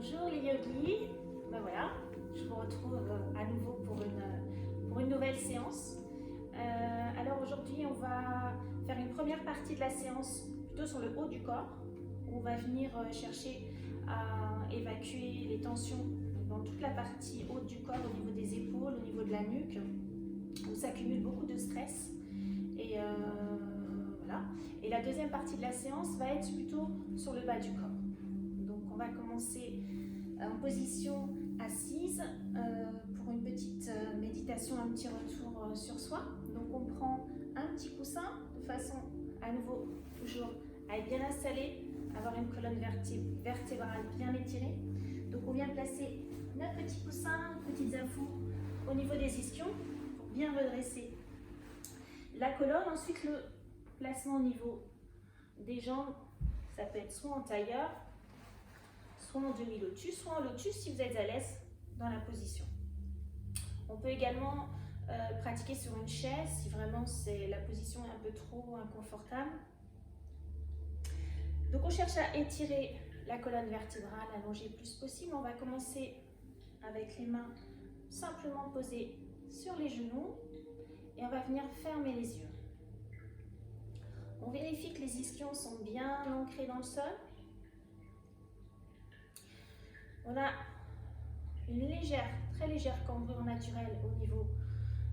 Bonjour les yogis, ben voilà, je vous retrouve à nouveau pour une nouvelle séance. Alors aujourd'hui on va faire une première partie de la séance plutôt sur le haut du corps, où on va venir chercher à évacuer les tensions dans toute la partie haute du corps, au niveau des épaules, au niveau de la nuque, où s'accumule beaucoup de stress. Et voilà. Et la deuxième partie de la séance va être plutôt sur le bas du corps. Donc on va commencer en position assise pour une petite méditation, un petit retour sur soi. Donc on prend un petit coussin de façon à nouveau toujours à être bien installé, avoir une colonne vertébrale bien étirée. Donc on vient placer notre petit coussin, petites infos au niveau des ischions pour bien redresser la colonne. Ensuite le placement au niveau des jambes, ça peut être soit en tailleur, soit en demi-lotus, soit en lotus si vous êtes à l'aise dans la position. On peut également pratiquer sur une chaise si vraiment la position est un peu trop inconfortable. Donc on cherche à étirer la colonne vertébrale, allonger le plus possible. On va commencer avec les mains simplement posées sur les genoux et on va venir fermer les yeux. On vérifie que les ischions sont bien ancrés dans le sol. On a une très légère cambrure naturelle au niveau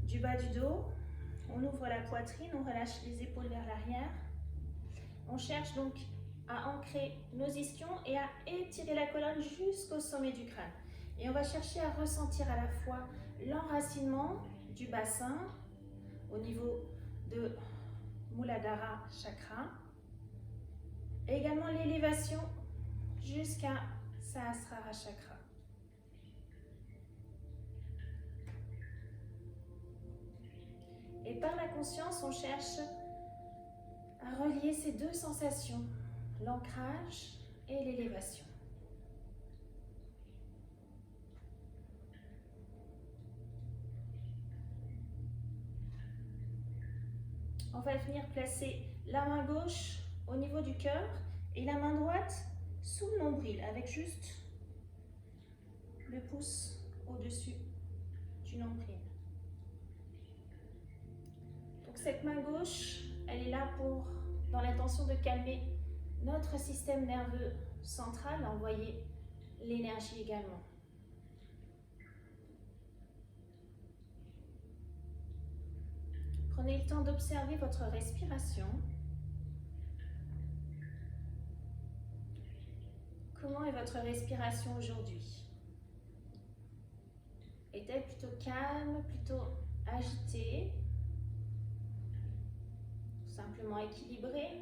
du bas du dos. On ouvre la poitrine, on relâche les épaules vers l'arrière. On cherche donc à ancrer nos ischions et à étirer la colonne jusqu'au sommet du crâne. Et on va chercher à ressentir à la fois l'enracinement du bassin au niveau de Muladhara Chakra et également l'élévation jusqu'à Sahasrara Chakra. Et par la conscience, on cherche à relier ces deux sensations, l'ancrage et l'élévation. On va venir placer la main gauche au niveau du cœur et la main droite sous le nombril avec juste le pouce au-dessus du nombril. Donc cette main gauche, elle est là dans l'intention de calmer notre système nerveux central, envoyer l'énergie également. Prenez le temps d'observer votre respiration. Comment est votre respiration aujourd'hui? Est-elle plutôt calme, plutôt agitée? Simplement équilibrée?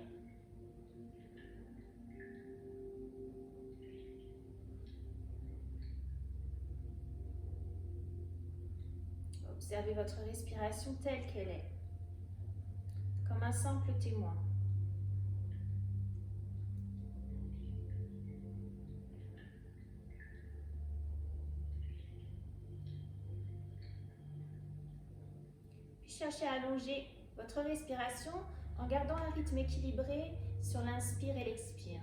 Observez votre respiration telle qu'elle est, comme un simple témoin. Puis cherchez à allonger votre respiration en gardant un rythme équilibré sur l'inspire et l'expire.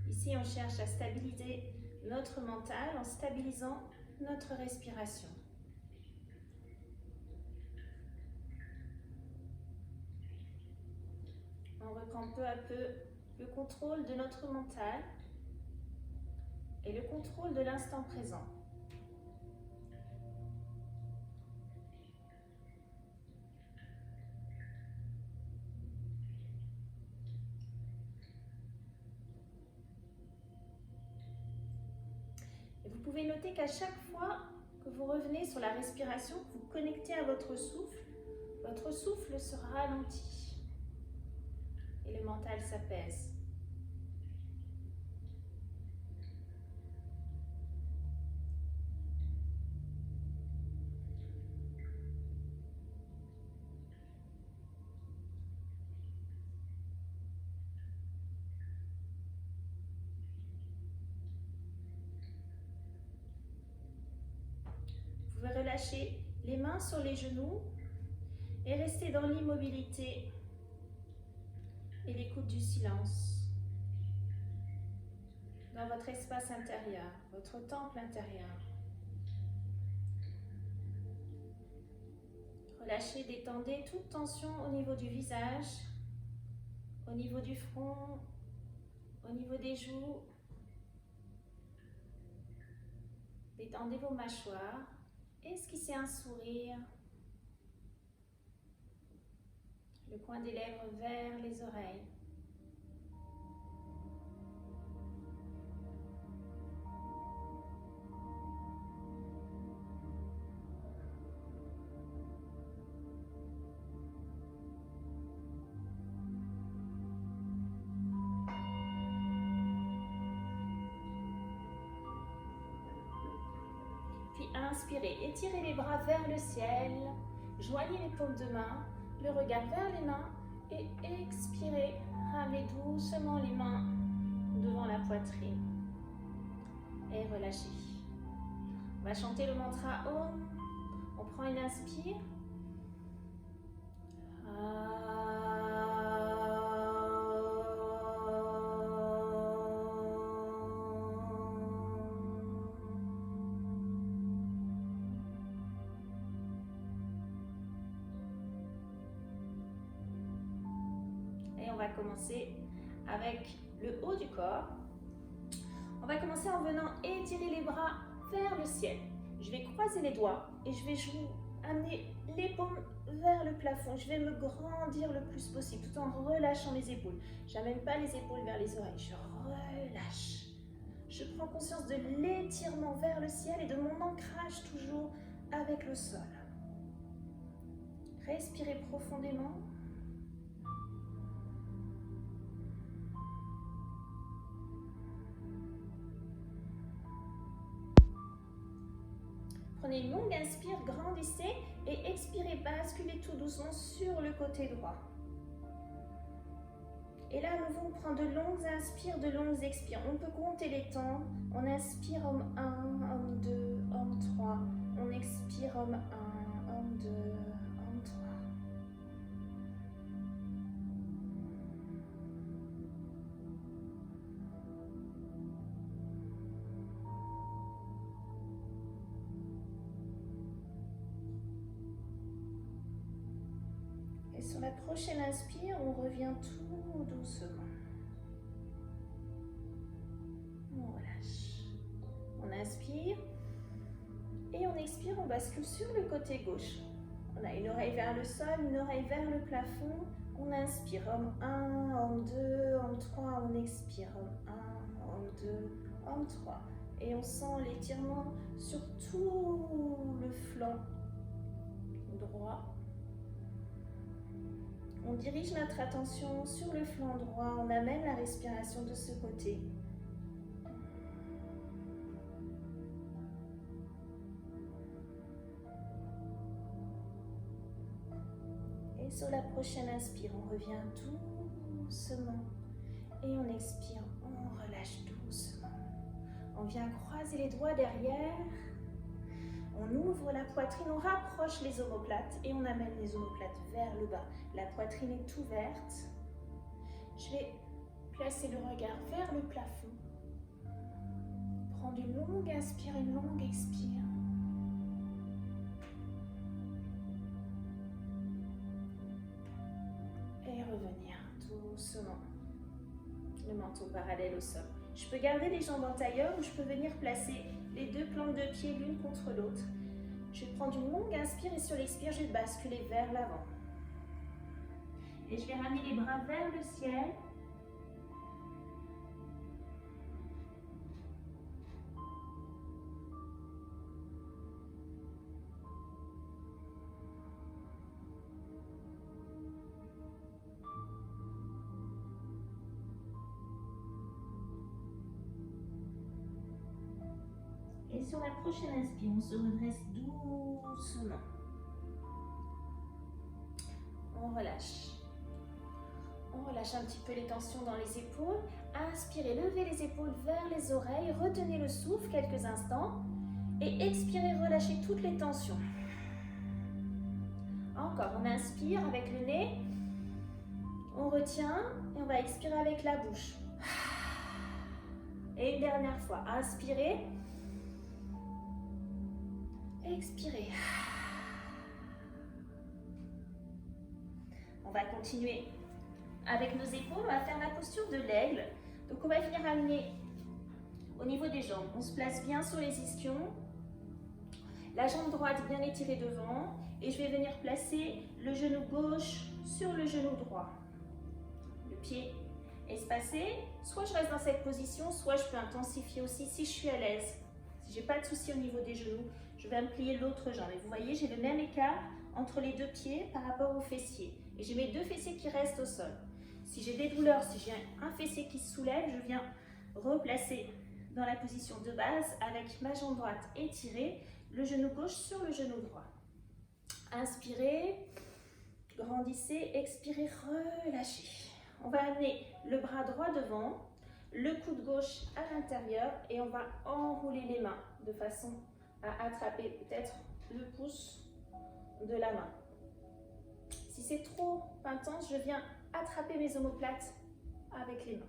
Ici, on cherche à stabiliser notre mental en stabilisant notre respiration. On reprend peu à peu le contrôle de notre mental et le contrôle de l'instant présent. Et vous pouvez noter qu'à chaque fois que vous revenez sur la respiration, que vous connectez à votre souffle sera ralenti et le mental s'apaise. relâcher les mains sur les genoux et rester dans l'immobilité et l'écoute du silence. Dans votre espace intérieur, votre temple intérieur. Relâchez, détendez toute tension au niveau du visage, au niveau du front, au niveau des joues. Détendez vos mâchoires. Esquissez un sourire. Le coin des lèvres vers les oreilles. Inspirez, étirez les bras vers le ciel, joignez les paumes de main, le regard vers les mains et expirez, ramenez doucement les mains devant la poitrine et relâchez. On va chanter le mantra Om. On prend une inspire. On va commencer avec le haut du corps. On va commencer en venant étirer les bras vers le ciel. Je vais croiser les doigts et je vais amener les paumes vers le plafond. Je vais me grandir le plus possible tout en relâchant les épaules. Je n'amène pas les épaules vers les oreilles, je relâche. Je prends conscience de l'étirement vers le ciel et de mon ancrage toujours avec le sol. Respirez profondément. Prenez une longue inspire, grandissez et expirez, basculez tout doucement sur le côté droit. Et là, à nouveau, on prend de longues inspires, de longues expires. On peut compter les temps. On inspire Om 1, Om 2, Om 3. On expire Om 1, Om 2, Om 3. Et sur la prochaine inspire, on revient tout doucement. On relâche. On inspire et on expire, on bascule sur le côté gauche. On a une oreille vers le sol, une oreille vers le plafond. On inspire, Om 1, Om 2, Om 3, on expire, Om 1, Om 2, Om 3. Et on sent l'étirement sur tout le flanc droit. On dirige notre attention sur le flanc droit, on amène la respiration de ce côté. Et sur la prochaine inspire, on revient doucement et on expire, on relâche doucement. On vient croiser les doigts derrière. On ouvre la poitrine, on rapproche les omoplates et on amène les omoplates vers le bas. La poitrine est ouverte. Je vais placer le regard vers le plafond. Prendre une longue inspire, une longue expire. Et revenir doucement. Le menton parallèle au sol. Je peux garder les jambes en tailleur ou je peux venir placer les deux plantes de pied l'une contre l'autre. Je vais prendre une longue inspire et sur l'expire, je vais basculer vers l'avant. Et je vais ramener les bras vers le ciel. Et sur la prochaine inspire, on se redresse doucement. On relâche. On relâche un petit peu les tensions dans les épaules. Inspirez, levez les épaules vers les oreilles. Retenez le souffle quelques instants. Et expirez, relâchez toutes les tensions. Encore, on inspire avec le nez. On retient et on va expirer avec la bouche. Et une dernière fois, inspirez. Expirez. On va continuer avec nos épaules. On va faire la posture de l'aigle. Donc on va venir amener au niveau des jambes. On se place bien sur les ischions. La jambe droite bien étirée devant. Et je vais venir placer le genou gauche sur le genou droit. Le pied espacé. Soit je reste dans cette position, soit je peux intensifier aussi si je suis à l'aise. Si je n'ai pas de souci au niveau des genoux, je vais me plier l'autre jambe. Et vous voyez, j'ai le même écart entre les deux pieds par rapport aux fessiers. Et j'ai mes deux fessiers qui restent au sol. Si j'ai des douleurs, si j'ai un fessier qui se soulève, je viens replacer dans la position de base avec ma jambe droite étirée, le genou gauche sur le genou droit. Inspirez, grandissez, expirez, relâchez. On va amener le bras droit devant, le coude gauche à l'intérieur et on va enrouler les mains de façon à attraper peut-être le pouce de la main. Si c'est trop intense, je viens attraper mes omoplates avec les mains.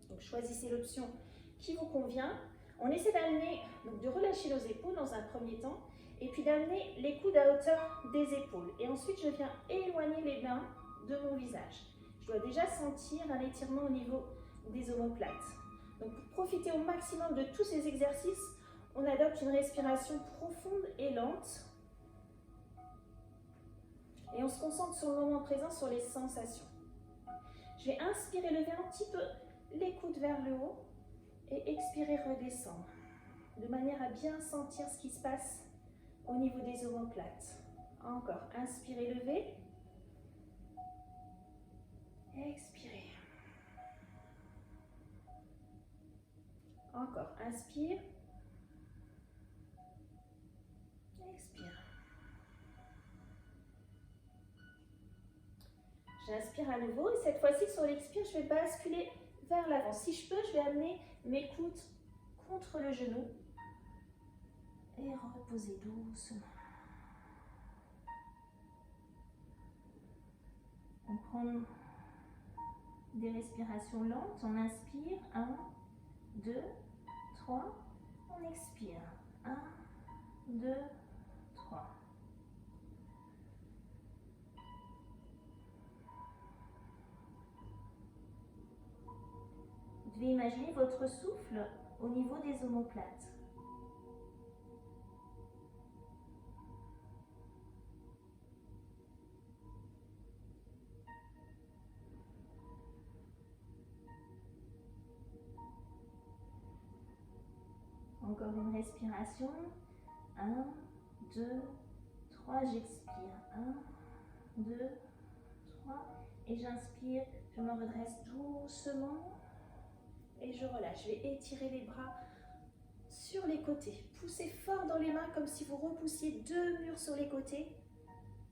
Donc choisissez l'option qui vous convient. On essaie d'amener, donc de relâcher nos épaules dans un premier temps et puis d'amener les coudes à hauteur des épaules. Et ensuite, je viens éloigner les mains de mon visage. Je dois déjà sentir un étirement au niveau des omoplates. Donc pour profiter au maximum de tous ces exercices, on adopte une respiration profonde et lente. Et on se concentre sur le moment présent, sur les sensations. Je vais inspirer, lever un petit peu les coudes vers le haut et expirer, redescendre. De manière à bien sentir ce qui se passe au niveau des omoplates. Encore, inspirez, levez. Expirez. Encore, inspire. Expire. J'inspire à nouveau et cette fois-ci sur l'expire, je vais basculer vers l'avant. Si je peux, je vais amener mes coudes contre le genou et reposer doucement. On prend des respirations lentes. On inspire. 1, 2, 3. On expire. 1, 2, 3. Vous devez imaginer votre souffle au niveau des omoplates. Encore une respiration. 1, 2, 3. J'expire. 1, 2, 3. Et j'inspire. Je me redresse doucement. Et je relâche. Je vais étirer les bras sur les côtés. Poussez fort dans les mains comme si vous repoussiez 2 murs sur les côtés.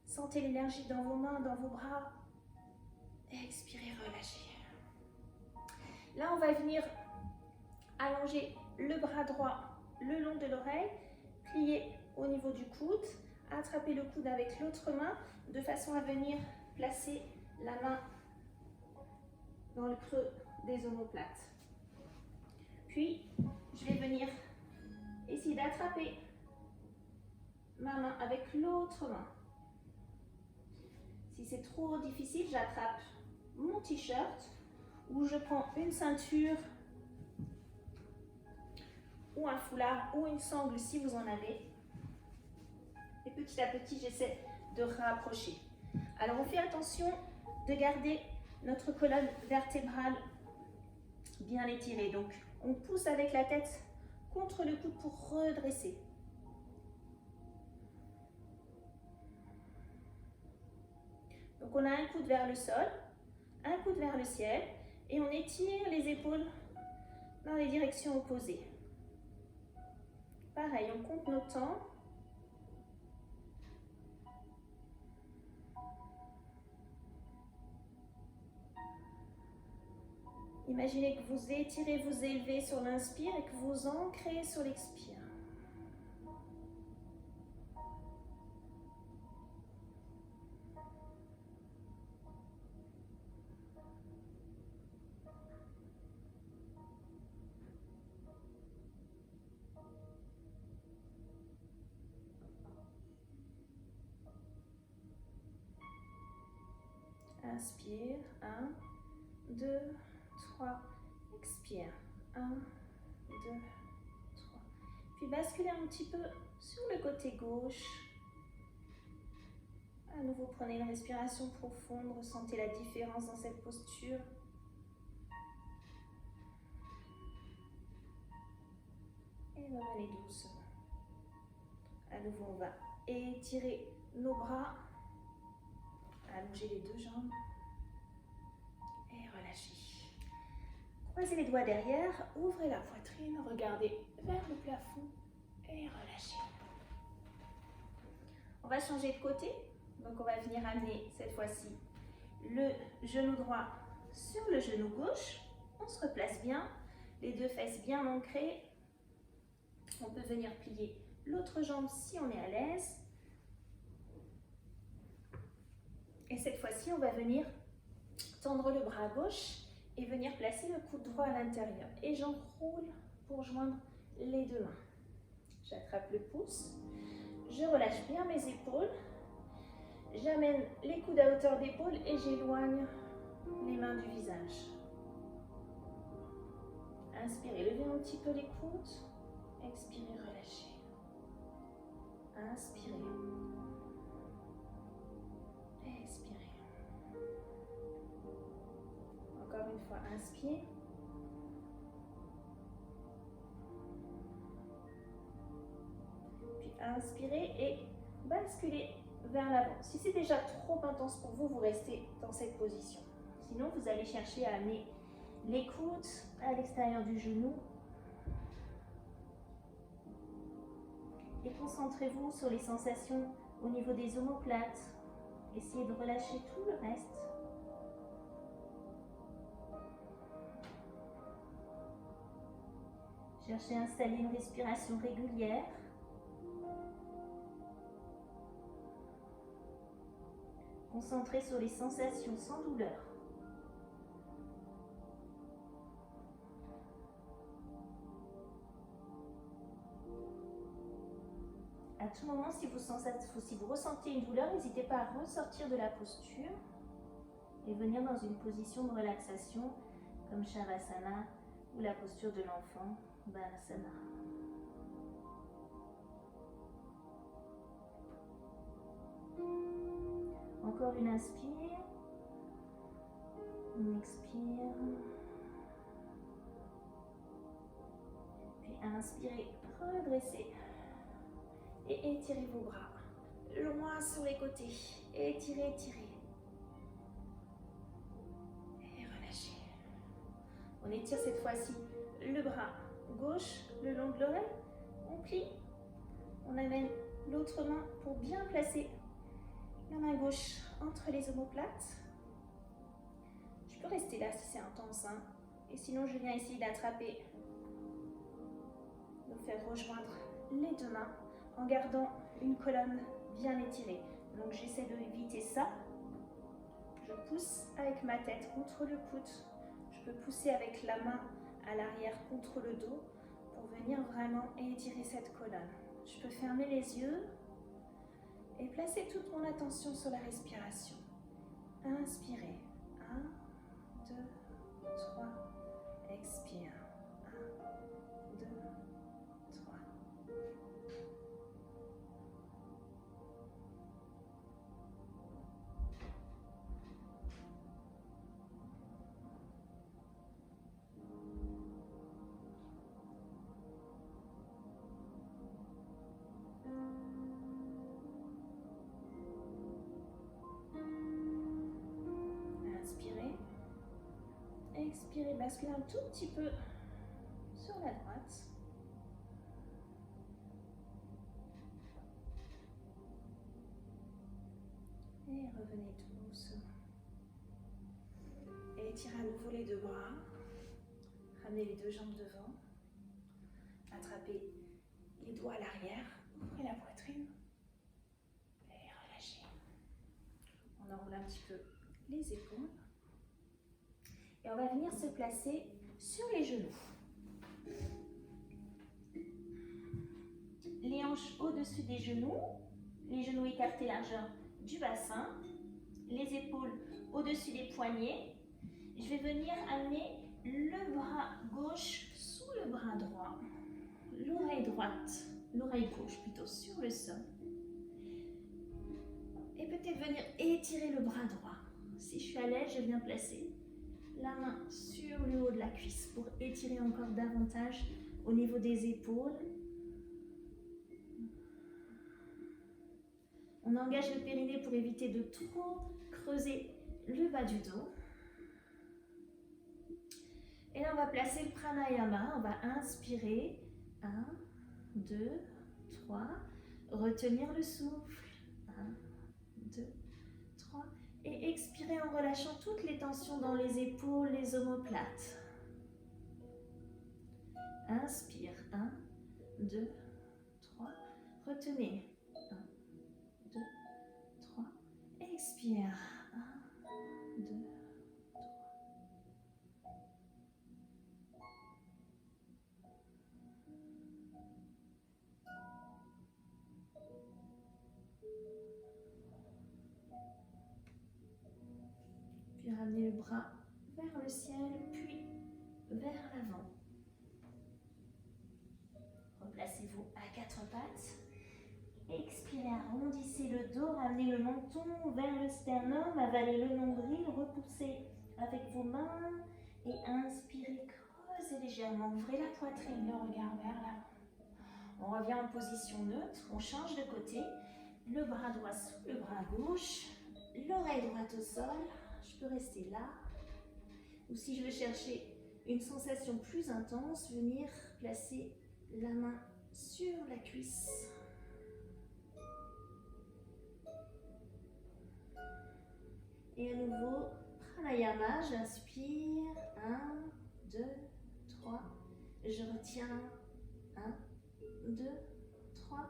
Sentez l'énergie dans vos mains, dans vos bras. Expirez, relâchez. Là, on va venir allonger le bras droit le long de l'oreille, plier au niveau du coude, attraper le coude avec l'autre main de façon à venir placer la main dans le creux des omoplates. Puis, je vais venir essayer d'attraper ma main avec l'autre main. Si c'est trop difficile, j'attrape mon t-shirt ou je prends une ceinture ou un foulard ou une sangle si vous en avez. Et petit à petit, j'essaie de rapprocher. Alors, on fait attention de garder notre colonne vertébrale bien étirée. Donc, on pousse avec la tête contre le coude pour redresser. Donc, on a un coude vers le sol, un coude vers le ciel et on étire les épaules dans les directions opposées. Pareil, on compte nos temps. Imaginez que vous étirez, vous élevez sur l'inspire et que vous ancrez sur l'expire. Inspire. 1, 2, 3. Expire. 1, 2, 3. Puis basculez un petit peu sur le côté gauche. À nouveau, prenez une respiration profonde. Ressentez la différence dans cette posture. Et revenez doucement. À nouveau, on va étirer nos bras. Allongez les deux jambes. Et relâchez. Croisez les doigts derrière. Ouvrez la poitrine. Regardez vers le plafond. Et relâchez. On va changer de côté. Donc, on va venir amener cette fois-ci le genou droit sur le genou gauche. On se replace bien. Les deux fesses bien ancrées. On peut venir plier l'autre jambe si on est à l'aise. Et cette fois-ci, on va venir tendre le bras gauche et venir placer le coude droit à l'intérieur. Et j'enroule pour joindre les deux mains. J'attrape le pouce. Je relâche bien mes épaules. J'amène les coudes à hauteur d'épaule et j'éloigne les mains du visage. Inspirez, levez un petit peu les coudes. Expirez, relâchez. Inspirez. Expirez. Encore une fois, inspire. Puis inspirez et basculez vers l'avant. Si c'est déjà trop intense pour vous, vous restez dans cette position. Sinon, vous allez chercher à amener les coudes à l'extérieur du genou. Et concentrez-vous sur les sensations au niveau des omoplates. Essayez de relâcher tout le reste. Cherchez à installer une respiration régulière. Concentrez sur les sensations sans douleur. À tout moment, si vous ressentez une douleur, n'hésitez pas à ressortir de la posture et venir dans une position de relaxation comme Shavasana ou la posture de l'enfant, Balasana. Encore une inspire, une expire, puis inspirez, redressez. Et étirez vos bras loin sur les côtés. Étirez, étirez. Et relâchez. On étire cette fois-ci le bras gauche le long de l'oreille. On plie. On amène l'autre main pour bien placer la main gauche entre les omoplates. Je peux rester là si c'est intense. Et sinon, je viens essayer d'attraper, de faire rejoindre les deux mains, en gardant une colonne bien étirée. Donc j'essaie d'éviter ça. Je pousse avec ma tête contre le coude. Je peux pousser avec la main à l'arrière contre le dos pour venir vraiment étirer cette colonne. Je peux fermer les yeux et placer toute mon attention sur la respiration. Inspirez. 1, 2, 3. Expire. 1, 2, 3. Expirez, basculez un tout petit peu sur la droite. Et revenez doucement. Et étirez à nouveau les deux bras. Ramenez les deux jambes devant. Attrapez les doigts à l'arrière. Ouvrez la poitrine. Et relâchez. On enroule un petit peu les épaules. Et on va venir se placer sur les genoux. Les hanches au-dessus des genoux, les genoux écartés largeur du bassin, les épaules au-dessus des poignets. Je vais venir amener le bras gauche sous le bras droit, l'oreille droite, l'oreille gauche plutôt sur le sol. Et peut-être venir étirer le bras droit. Si je suis à l'aise, je viens placer la main sur le haut de la cuisse pour étirer encore davantage au niveau des épaules. On engage le périnée pour éviter de trop creuser le bas du dos. Et là, on va placer le pranayama. On va inspirer. 1, 2, 3. Retenir le souffle. 1, 2, 3. Et expirer en relâchant toutes les tensions dans les épaules, les omoplates. Inspire. 1, 2, 3. Retenez. 1, 2, 3. Expire. 1, 2, 3. Puis ramenez le bras vers le ciel, puis vers l'avant. Replacez-vous à quatre pattes. Expirez, arrondissez le dos, ramenez le menton vers le sternum, avalez le nombril, repoussez avec vos mains et inspirez, creusez légèrement, ouvrez la poitrine, le regard vers l'avant. On revient en position neutre, on change de côté, le bras droit sous le bras gauche, l'oreille droite au sol, je peux rester là, ou si je veux chercher une sensation plus intense, venir placer la main sur la cuisse. Et à nouveau, pranayama, j'inspire, 1, 2, 3, je retiens, 1, 2, 3,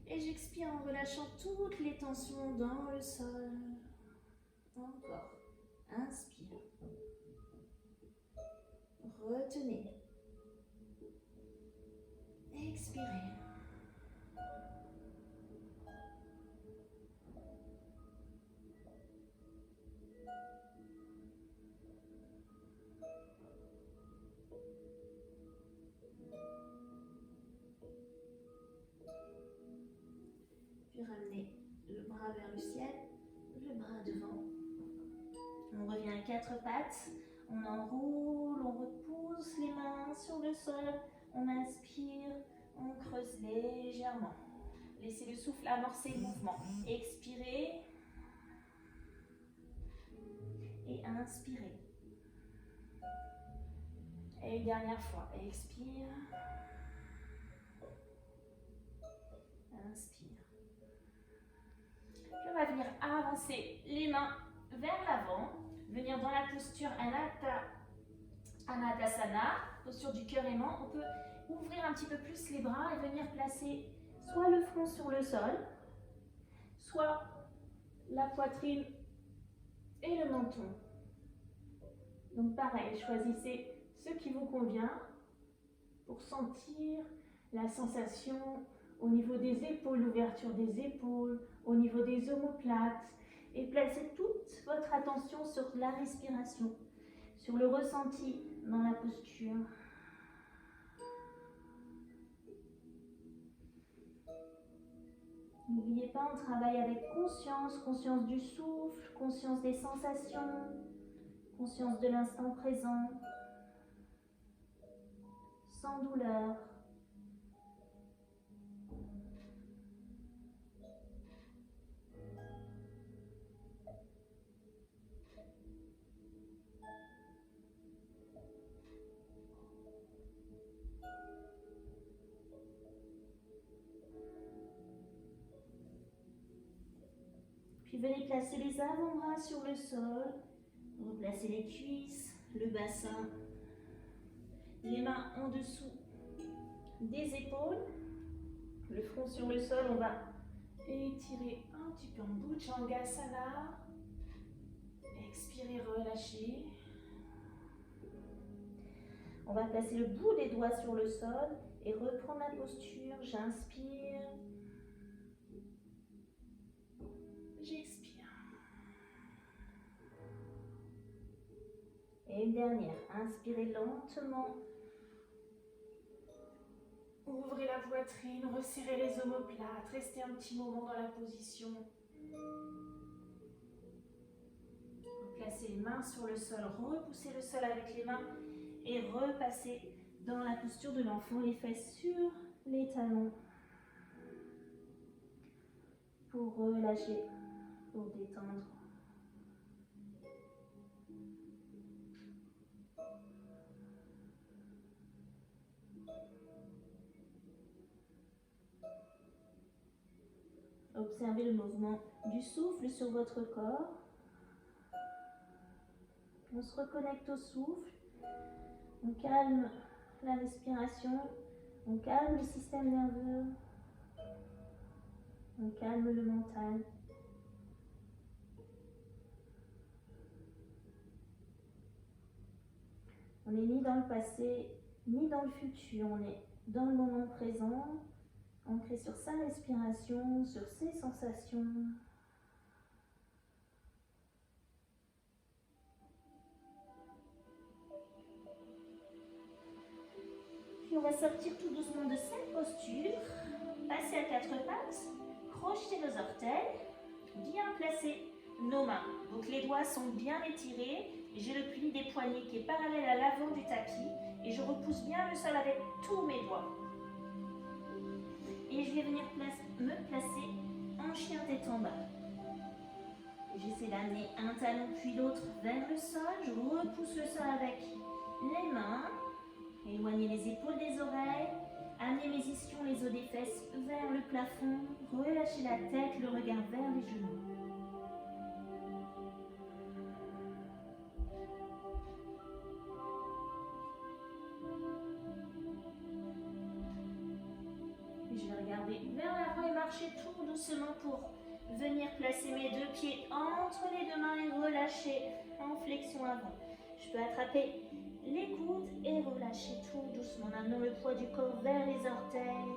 et j'expire en relâchant toutes les tensions dans le sol. Encore, inspire, retenez, expirez. Puis ramenez le bras vers le ciel, le bras devant. On revient à quatre pattes, on enroule, on repousse les mains sur le sol, on inspire, on creuse légèrement. Laissez le souffle amorcer le mouvement. Expirez et inspirez. Et une dernière fois, expire, inspire. Puis on va venir avancer les mains vers l'avant, venir dans la posture Anatasana, posture du cœur aimant. On peut ouvrir un petit peu plus les bras et venir placer soit le front sur le sol, soit la poitrine et le menton. Donc pareil, choisissez ce qui vous convient pour sentir la sensation au niveau des épaules, l'ouverture des épaules, au niveau des omoplates, et placez toute votre attention sur la respiration, sur le ressenti dans la posture. N'oubliez pas, on travaille avec conscience, conscience du souffle, conscience des sensations, conscience de l'instant présent, sans douleur. Puis venez placer les avant-bras sur le sol, replacez les cuisses, le bassin, les mains en dessous des épaules, le front sur le sol. On va étirer un petit peu en Bhujangasana. Expirez, relâchez. On va placer le bout des doigts sur le sol et reprendre la posture. J'inspire. J'expire. Et une dernière. Inspirez lentement. Ouvrez la poitrine, resserrez les omoplates, restez un petit moment dans la position. Placez les mains sur le sol, repoussez le sol avec les mains et repassez dans la posture de l'enfant, les fesses sur les talons pour relâcher, pour détendre. Observez le mouvement du souffle sur votre corps. On se reconnecte au souffle. On calme la respiration. On calme le système nerveux. On calme le mental. On n'est ni dans le passé, ni dans le futur. On est dans le moment présent, ancré sur sa respiration, sur ses sensations. Puis on va sortir tout doucement de cette posture, passer à quatre pattes, crocheter nos orteils, bien placer nos mains. Donc les doigts sont bien étirés. J'ai le pli des poignets qui est parallèle à l'avant du tapis et je repousse bien le sol avec tous mes doigts. Et je vais venir me placer en chien tête en bas. J'essaie d'amener un talon puis l'autre vers le sol. Je repousse le sol avec les mains. Éloignez les épaules des oreilles. Amenez mes ischions, les os des fesses vers le plafond. Relâchez la tête, le regard vers les genoux. Je vais regarder vers l'avant et marcher tout doucement pour venir placer mes deux pieds entre les deux mains et relâcher en flexion avant. Je peux attraper les coudes et relâcher tout doucement en amenant le poids du corps vers les orteils.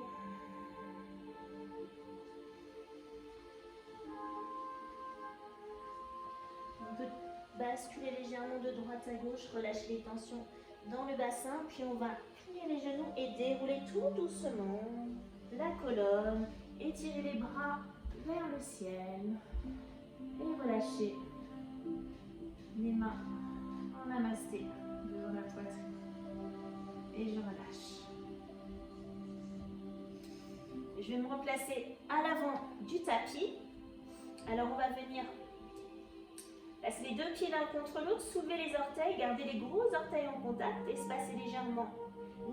On peut basculer légèrement de droite à gauche, relâcher les tensions dans le bassin, puis on va plier les genoux et dérouler tout doucement la colonne, étirer les bras vers le ciel et relâcher les mains en namasté devant la poitrine et je relâche. Je vais me replacer à l'avant du tapis. Alors on va venir placer les deux pieds l'un contre l'autre, soulever les orteils, garder les gros orteils en contact, espacer légèrement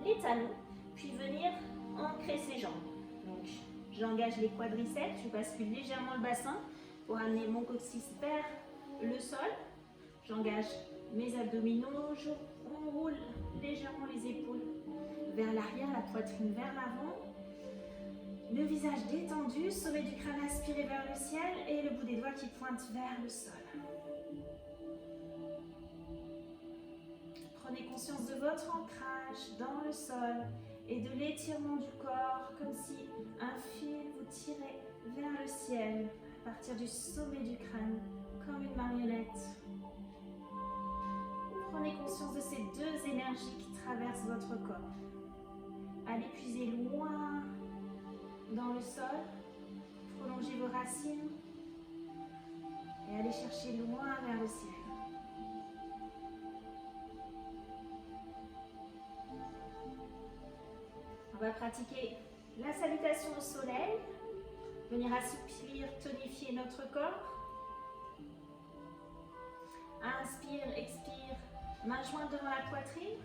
les talons, puis venir ancrer ses jambes. Donc j'engage les quadriceps, je bascule légèrement le bassin pour amener mon coccyx vers le sol. J'engage mes abdominaux, je roule légèrement les épaules vers l'arrière, la poitrine vers l'avant. Le visage détendu, sommet du crâne aspiré vers le ciel et le bout des doigts qui pointe vers le sol. Prenez conscience de votre ancrage dans le sol et de l'étirement du corps, comme si un fil vous tirait vers le ciel à partir du sommet du crâne, comme une marionnette. Prenez conscience de ces deux énergies qui traversent votre corps. Allez puiser loin dans le sol, prolongez vos racines et allez chercher loin vers le ciel. On va pratiquer la salutation au soleil, venir assouplir, tonifier notre corps. Inspire, expire, main jointe devant la poitrine.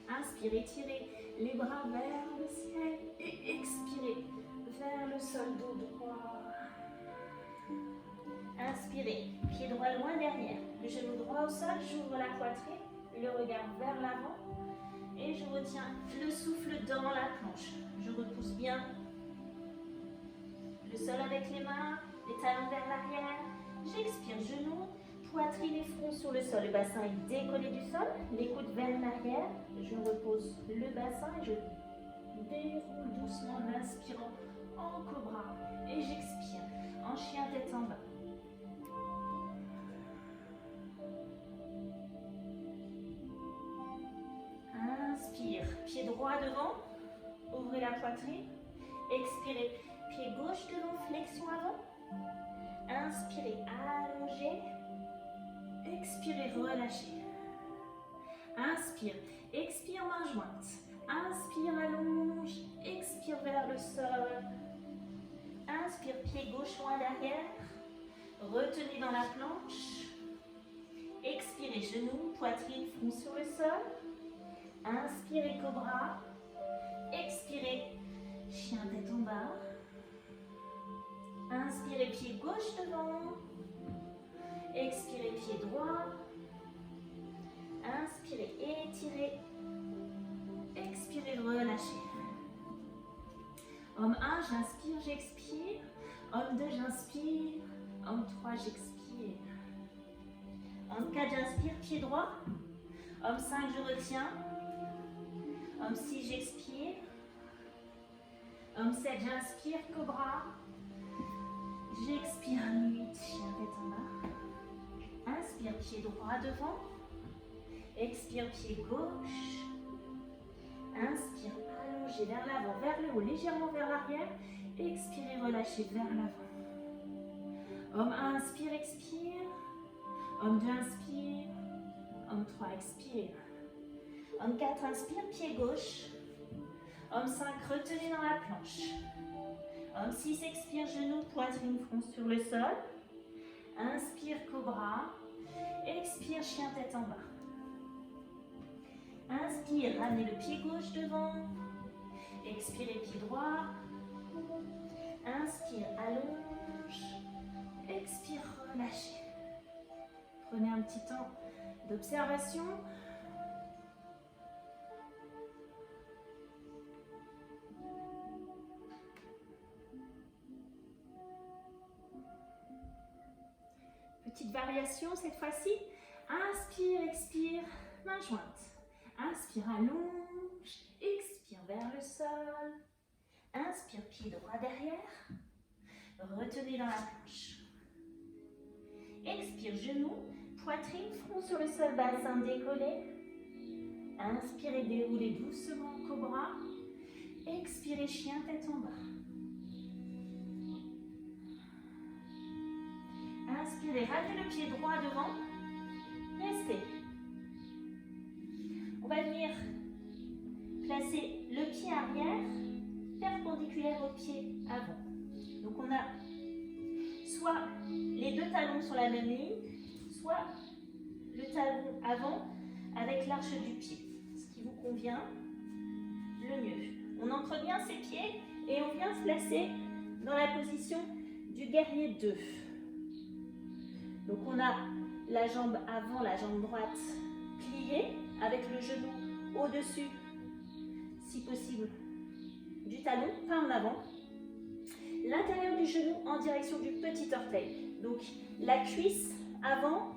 Inspire, étirez les bras vers le ciel et expirez vers le sol, dos droit. Inspirez, pied droit loin derrière, le genou droit au sol, j'ouvre la poitrine, le regard vers l'avant et je retiens le souffle dans la planche. Je repousse bien le sol avec les mains, les talons vers l'arrière. J'expire, genoux, poitrine et front sur le sol. Le bassin est décollé du sol, les coudes vers l'arrière. Je repose le bassin et je déroule doucement en inspirant en cobra. Et j'expire en chien tête en bas. poitrine. Expirez, pied gauche devant, flexion avant. Inspirez, allongez. Expirez, relâchez. Inspire, expire, main jointe. Inspire, allonge. Expire vers le sol. Inspire, pied gauche loin derrière. Retenez dans la planche. Expirez, genoux, poitrine, front sur le sol. Inspirez, cobra. Expirez, chien tête en bas. Inspirez, pied gauche devant. Expirez, pied droit. Inspirez, étirez. Expirez, relâchez. Homme 1, j'inspire, j'expire. Homme 2, j'inspire. Homme 3, j'expire. Homme 4, j'inspire, pied droit. Homme 5, je retiens. Homme 6, j'expire. Homme 7, j'inspire, cobra. J'expire, 8, chien tête en bas. Inspire, pied droit devant. Expire, pied gauche. Inspire, allongez vers l'avant, vers le haut, légèrement vers l'arrière. Expirez, relâchez vers l'avant. Homme 1, inspire, expire. Homme 2, inspire. Homme 3, expire. Homme 4, inspire, pied gauche. Homme 5, retenez dans la planche. Homme 6, expire, genoux, poitrine, front sur le sol. Inspire, cobra. Expire, chien tête en bas. Inspire, ramenez le pied gauche devant. Expirez, pied droit. Inspire, allonge. Expire, relâchez. Prenez un petit temps d'observation. Petite variation cette fois-ci. Inspire, expire, main jointe. Inspire, allonge. Expire vers le sol. Inspire, pied droit derrière. Retenez dans la planche. Expire, genoux, poitrine, front sur le sol, bassin décollé. Inspirez, déroulez doucement, cobra. Expirez, chien tête en bas. Inspirez, ramenez le pied droit devant. Restez. On va venir placer le pied arrière perpendiculaire au pied avant. Donc on a soit les deux talons sur la même ligne, soit le talon avant avec l'arche du pied. Ce qui vous convient le mieux. On ancre bien ses pieds et on vient se placer dans la position du guerrier 2. Donc on a la jambe avant, la jambe droite pliée avec le genou au-dessus, si possible, du talon, pas en avant. L'intérieur du genou en direction du petit orteil. Donc la cuisse avant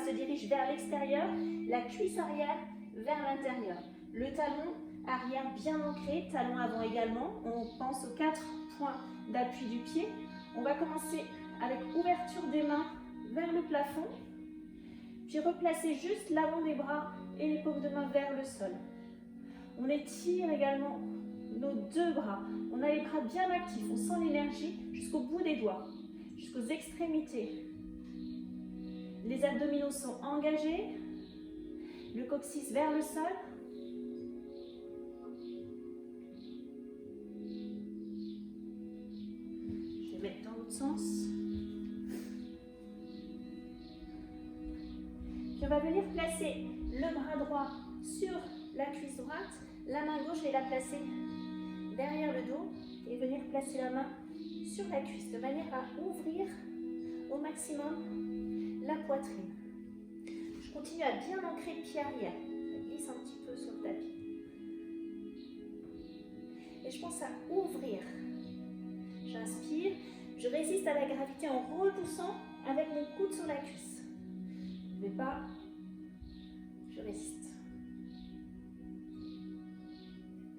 se dirige vers l'extérieur, la cuisse arrière vers l'intérieur. Le talon arrière bien ancré, talon avant également. On pense aux 4 points d'appui du pied. On va commencer avec ouverture des mains vers le plafond, puis replacer juste l'avant des bras et les paumes de main vers le sol. On étire également nos deux bras. On a les bras bien actifs, on sent l'énergie jusqu'au bout des doigts, jusqu'aux extrémités. Les abdominaux sont engagés, le coccyx vers le sol. Je vais mettre dans l'autre sens. Puis on va venir placer le bras droit sur la cuisse droite, la main gauche, je vais la placer derrière le dos et venir placer la main sur la cuisse de manière à ouvrir au maximum la poitrine. Je continue à bien ancrer le pied arrière. Je glisse un petit peu sur le tapis. Et je pense à ouvrir. J'inspire, je résiste à la gravité en repoussant avec mon coude sur la cuisse. Je ne vais pas, je résiste.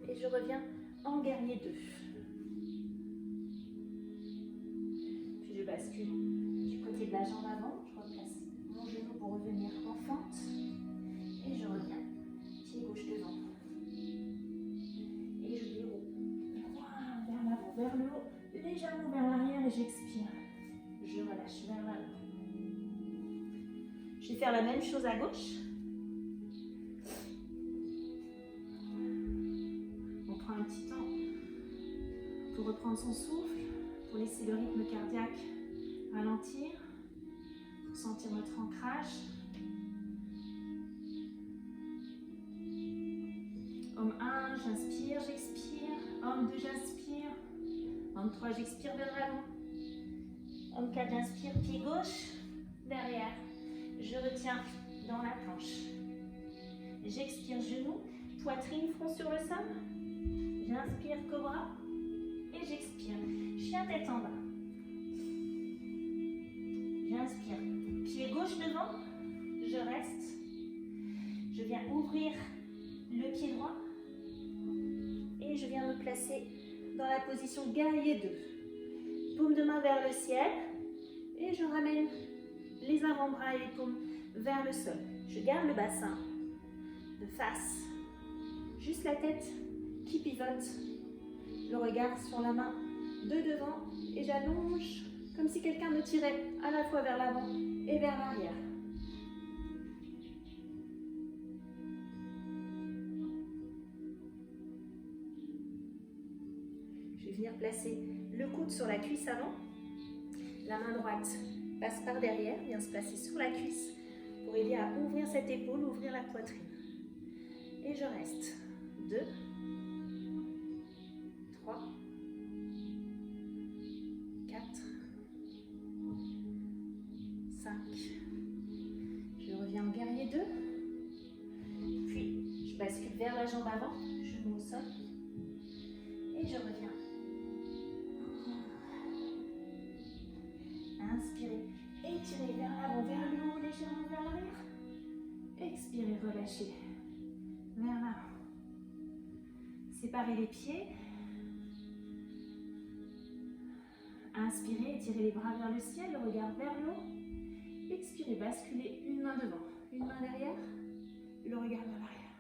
Et je reviens en guerrier 2. Puis je bascule du côté de la jambe avant. Je replace mon genou pour revenir en fente. Et je reviens, pied gauche devant. Et je déroule vers le haut, légèrement vers l'arrière et j'expire. Je relâche vers l'avant. Je vais faire la même chose à gauche. On prend un petit temps pour reprendre son souffle, pour laisser le rythme cardiaque ralentir, pour sentir notre ancrage. Homme 1, j'inspire, j'expire. Homme 2, j'inspire. Homme 3, j'expire vers l'avant. Homme 4, j'inspire, pied gauche, derrière. Je retiens dans la planche. J'expire, genou, poitrine, front sur le sol. J'inspire, cobra. Et j'expire, chien tête en bas. J'inspire, pied gauche devant. Je reste. Je viens ouvrir le pied droit. Et je viens me placer dans la position guerrier 2. Paume de main vers le ciel. Et je ramène les avant-bras et les paumes vers le sol. Je garde le bassin de face. Juste la tête qui pivote. Le regard sur la main de devant. Et j'allonge comme si quelqu'un me tirait à la fois vers l'avant et vers l'arrière. Je vais venir placer le coude sur la cuisse avant. La main droite passe par derrière, vient se placer sur la cuisse pour aider à ouvrir cette épaule, ouvrir la poitrine. Et je reste. 2, 3, 4, 5. Je reviens en guerrier 2. Puis, je bascule vers la jambe avant, genou au sol. Et je reviens. Inspirez, étirez vers l'avant, vers le haut, légèrement vers l'arrière. Expirez, relâchez vers l'avant. Séparez les pieds. Inspirez, étirez les bras vers le ciel, le regard vers le haut. Expirez, basculez une main devant, une main derrière, le regard vers l'arrière.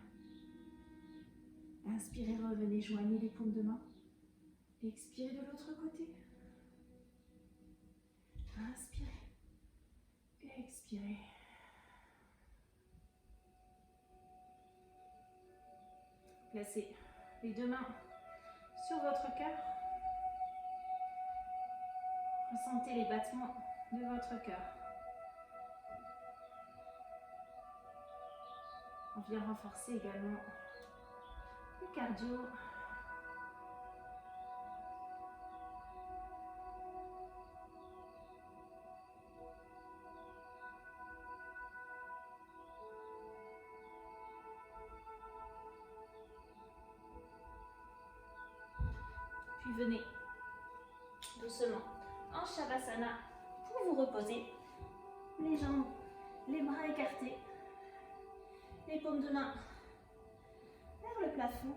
Inspirez, revenez, joignez les paumes de main. Expirez de l'autre côté. Inspirez. Expirez. Placez les deux mains sur votre cœur. Ressentez les battements de votre cœur. On vient renforcer également le cardio. Puis venez doucement en Shavasana pour vous reposer. Les jambes, les bras écartés, les paumes de main vers le plafond.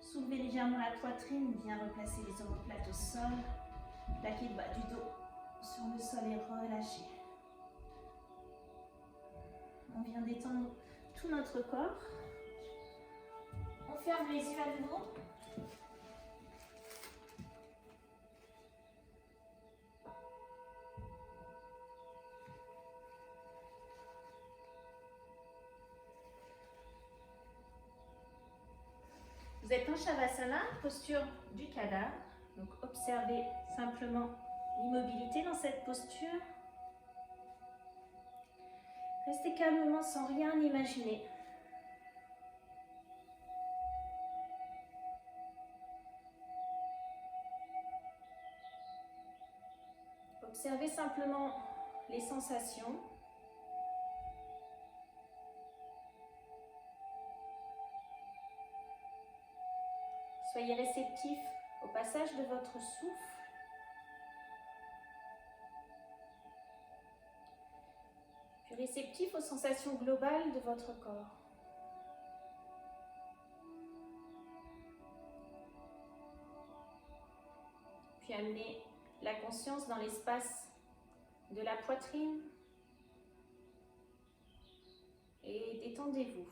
Soulevez légèrement la poitrine, bien replacer les omoplates au sol. Plaquez le bas du dos sur le sol et relâchez. On vient détendre tout notre corps. On ferme les yeux à nouveau. Vous êtes en Shavasana, posture du cadavre. Donc observez simplement l'immobilité dans cette posture. Restez calmement sans rien imaginer. Observez simplement les sensations. Soyez réceptif au passage de votre souffle. Puis réceptif aux sensations globales de votre corps. Puis amenez la conscience dans l'espace de la poitrine et détendez-vous.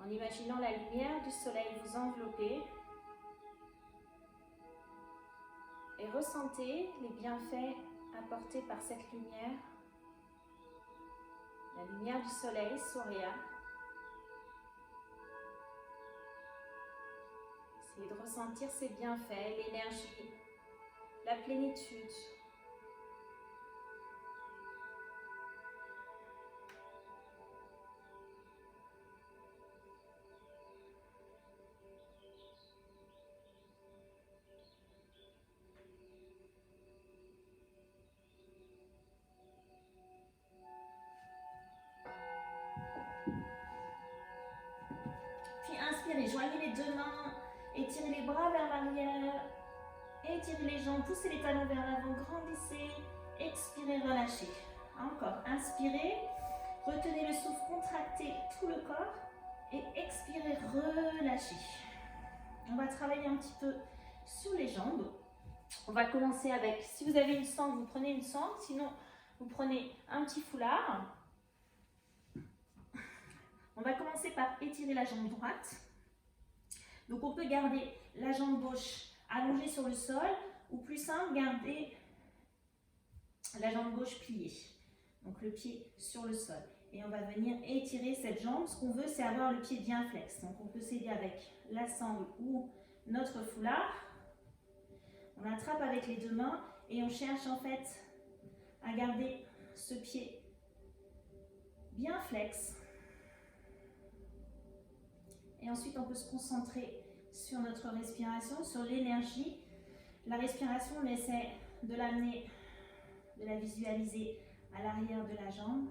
En imaginant la lumière du soleil vous envelopper, ressentez les bienfaits apportés par cette lumière, la lumière du soleil, Surya. Essayez de ressentir ces bienfaits, l'énergie, la plénitude. Puis inspirez, joignez les deux mains, étirez les bras vers l'arrière, étirez les jambes, poussez les talons vers l'avant, grandissez, expirez, relâchez. Encore, inspirez, retenez le souffle, contractez tout le corps et expirez, relâchez. On va travailler un petit peu sur les jambes. On va commencer avec, si vous avez une sangle, vous prenez une sangle, sinon vous prenez un petit foulard. On va commencer par étirer la jambe droite. Donc on peut garder la jambe gauche allongée sur le sol ou plus simple, garder la jambe gauche pliée. Donc le pied sur le sol. Et on va venir étirer cette jambe. Ce qu'on veut, c'est avoir le pied bien flex. Donc on peut s'aider avec la sangle ou notre foulard. On attrape avec les deux mains et on cherche en fait à garder ce pied bien flex. Et ensuite, on peut se concentrer sur notre respiration, sur l'énergie. La respiration, on essaie de l'amener, de la visualiser à l'arrière de la jambe.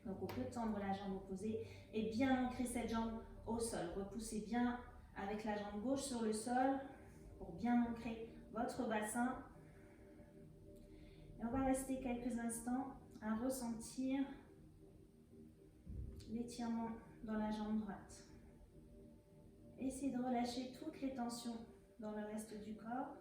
Donc, on peut tendre la jambe opposée et bien ancrer cette jambe au sol. Repoussez bien avec la jambe gauche sur le sol pour bien ancrer votre bassin. Et on va rester quelques instants à ressentir l'étirement dans la jambe droite. Essayez de relâcher toutes les tensions dans le reste du corps.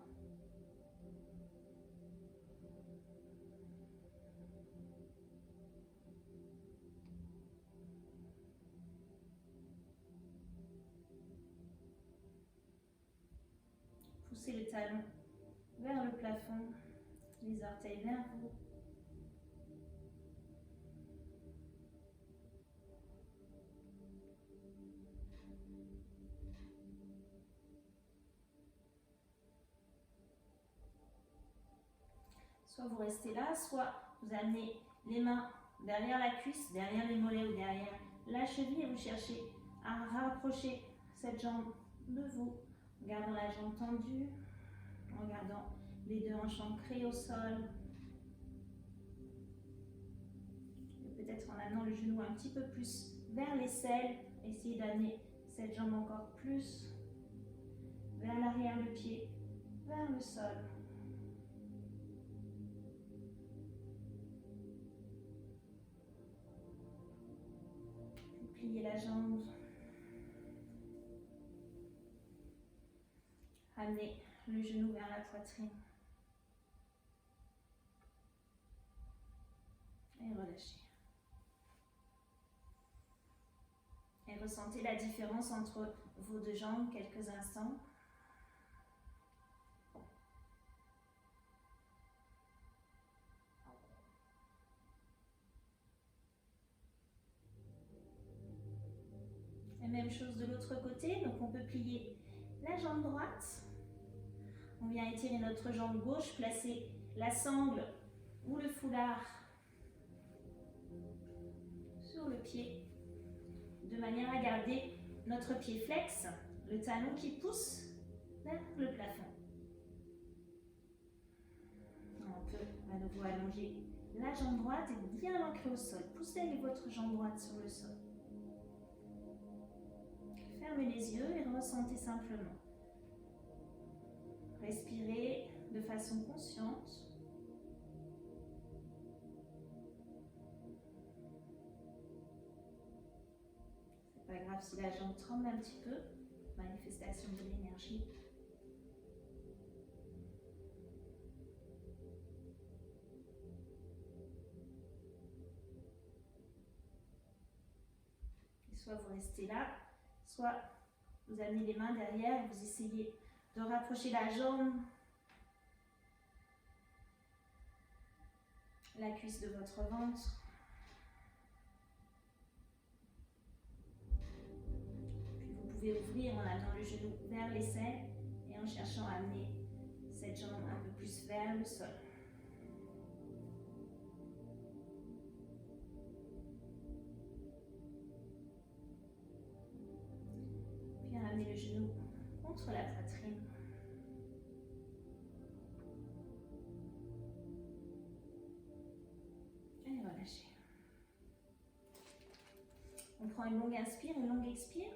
Poussez le talon vers le plafond, les orteils vers vous. Soit vous restez là, soit vous amenez les mains derrière la cuisse, derrière les mollets ou derrière la cheville et vous cherchez à rapprocher cette jambe de vous, en gardant la jambe tendue, en gardant les deux hanches ancrées au sol. Et peut-être en amenant le genou un petit peu plus vers l'aisselle, essayez d'amener cette jambe encore plus vers l'arrière, le pied vers le sol. Pliez la jambe. Amenez le genou vers la poitrine. Et relâchez. Et ressentez la différence entre vos deux jambes quelques instants. Et même chose de l'autre côté, donc on peut plier la jambe droite. On vient étirer notre jambe gauche, placer la sangle ou le foulard sur le pied, de manière à garder notre pied flex, le talon qui pousse vers le plafond. On peut à nouveau allonger la jambe droite et bien l'ancrer au sol. Poussez votre jambe droite sur le sol. Fermez les yeux et ressentez simplement. Respirez de façon consciente. C'est pas grave si la jambe tremble un petit peu, manifestation de l'énergie. Et soit vous restez là, soit vous amenez les mains derrière et vous essayez de rapprocher la jambe la cuisse de votre ventre. Puis vous pouvez ouvrir en amenant le genou vers l'aisselle et en cherchant à amener cette jambe un peu plus vers le sol. Puis ramener le genou contre la poitrine. Et relâchez. On prend une longue inspire, une longue expire.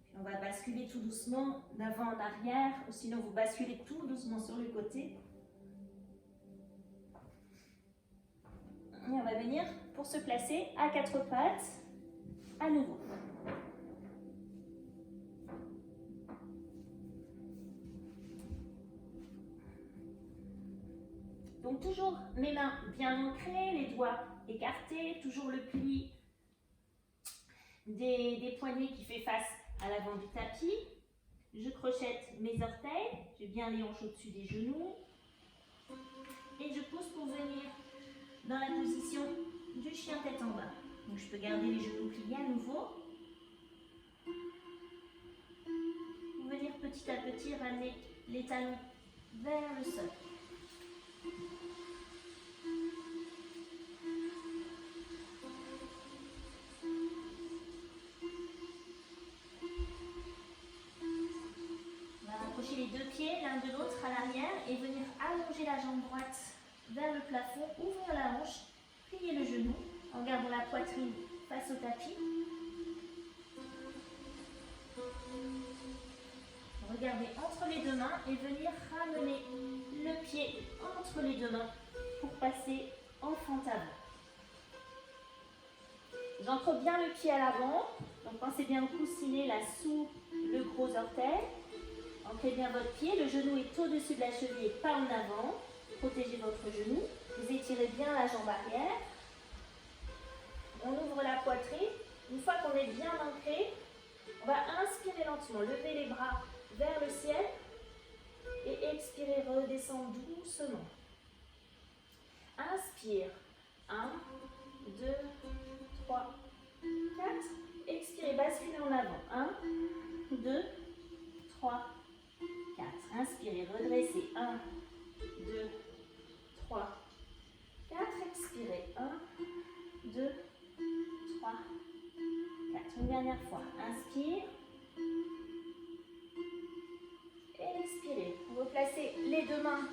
Puis on va basculer tout doucement d'avant en arrière, ou sinon vous basculez tout doucement sur le côté. Et on va venir pour se placer à quatre pattes, à nouveau. Donc toujours mes mains bien ancrées, les doigts écartés, toujours le pli des poignets qui fait face à l'avant du tapis. Je crochette mes orteils, j'ai bien les hanches au-dessus des genoux. Et je pousse pour venir dans la position du chien tête en bas. Donc je peux garder les genoux pliés à nouveau. Pour venir petit à petit ramener les talons vers le sol. On va rapprocher les deux pieds l'un de l'autre à l'arrière et venir allonger la jambe droite vers le plafond, ouvrir la hanche, plier le genou en gardant la poitrine face au tapis. Regardez entre les deux mains et venir ramener le pied entre les deux mains pour passer en fente avant. J'ancre bien le pied à l'avant, donc pensez bien coussiner là sous le gros orteil. Ancrez bien votre pied, le genou est au-dessus de la cheville et pas en avant. Protégez votre genou, vous étirez bien la jambe arrière. On ouvre la poitrine. Une fois qu'on est bien ancré, on va inspirer lentement, lever les bras vers le ciel et expirer, redescendre doucement. Inspire, 1, 2, 3, 4. Expirez, basculez en avant, 1, 2, 3, 4. Inspirez, redressez, 1, 2, 3, 4. Expirez, 1, 2, 3, 4. Une dernière fois, inspire. Expirez. Vous replacez les deux mains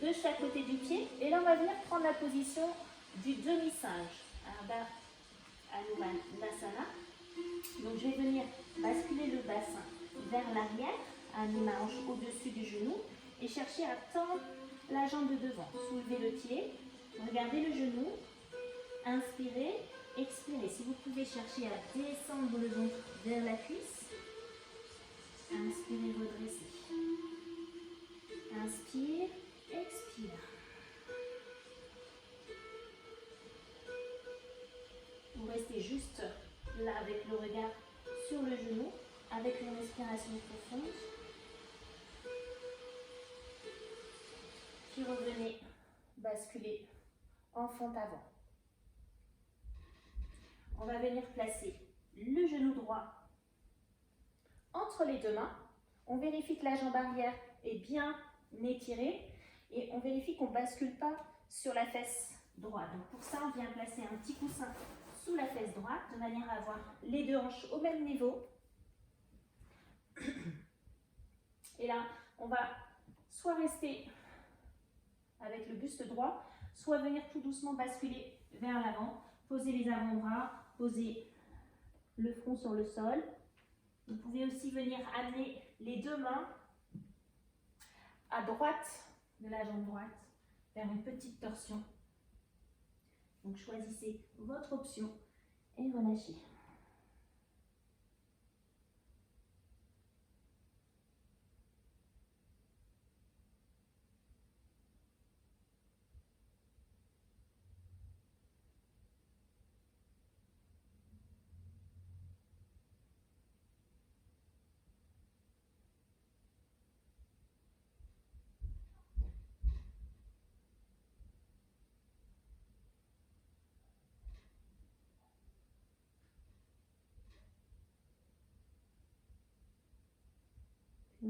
de chaque côté du pied. Et là, on va venir prendre la position du demi-singe. Ardha Anusasana. Donc, je vais venir basculer le bassin vers l'arrière, amener ma hanche au-dessus du genou et chercher à tendre la jambe de devant. Soulevez le pied, regardez le genou, inspirez, expirez. Si vous pouvez chercher à descendre le ventre vers la cuisse. Inspirez, redressez. Inspire, expire. Vous restez juste là avec le regard sur le genou, avec une respiration profonde. Puis revenez basculer en fente avant. On va venir placer le genou droit entre les deux mains. On vérifie que la jambe arrière est bien étirée et on vérifie qu'on ne bascule pas sur la fesse droite. Donc pour ça, on vient placer un petit coussin sous la fesse droite de manière à avoir les deux hanches au même niveau. Et là, on va soit rester avec le buste droit, soit venir tout doucement basculer vers l'avant, poser les avant-bras, poser le front sur le sol. Vous pouvez aussi venir amener les deux mains à droite de la jambe droite vers une petite torsion. Donc choisissez votre option et relâchez.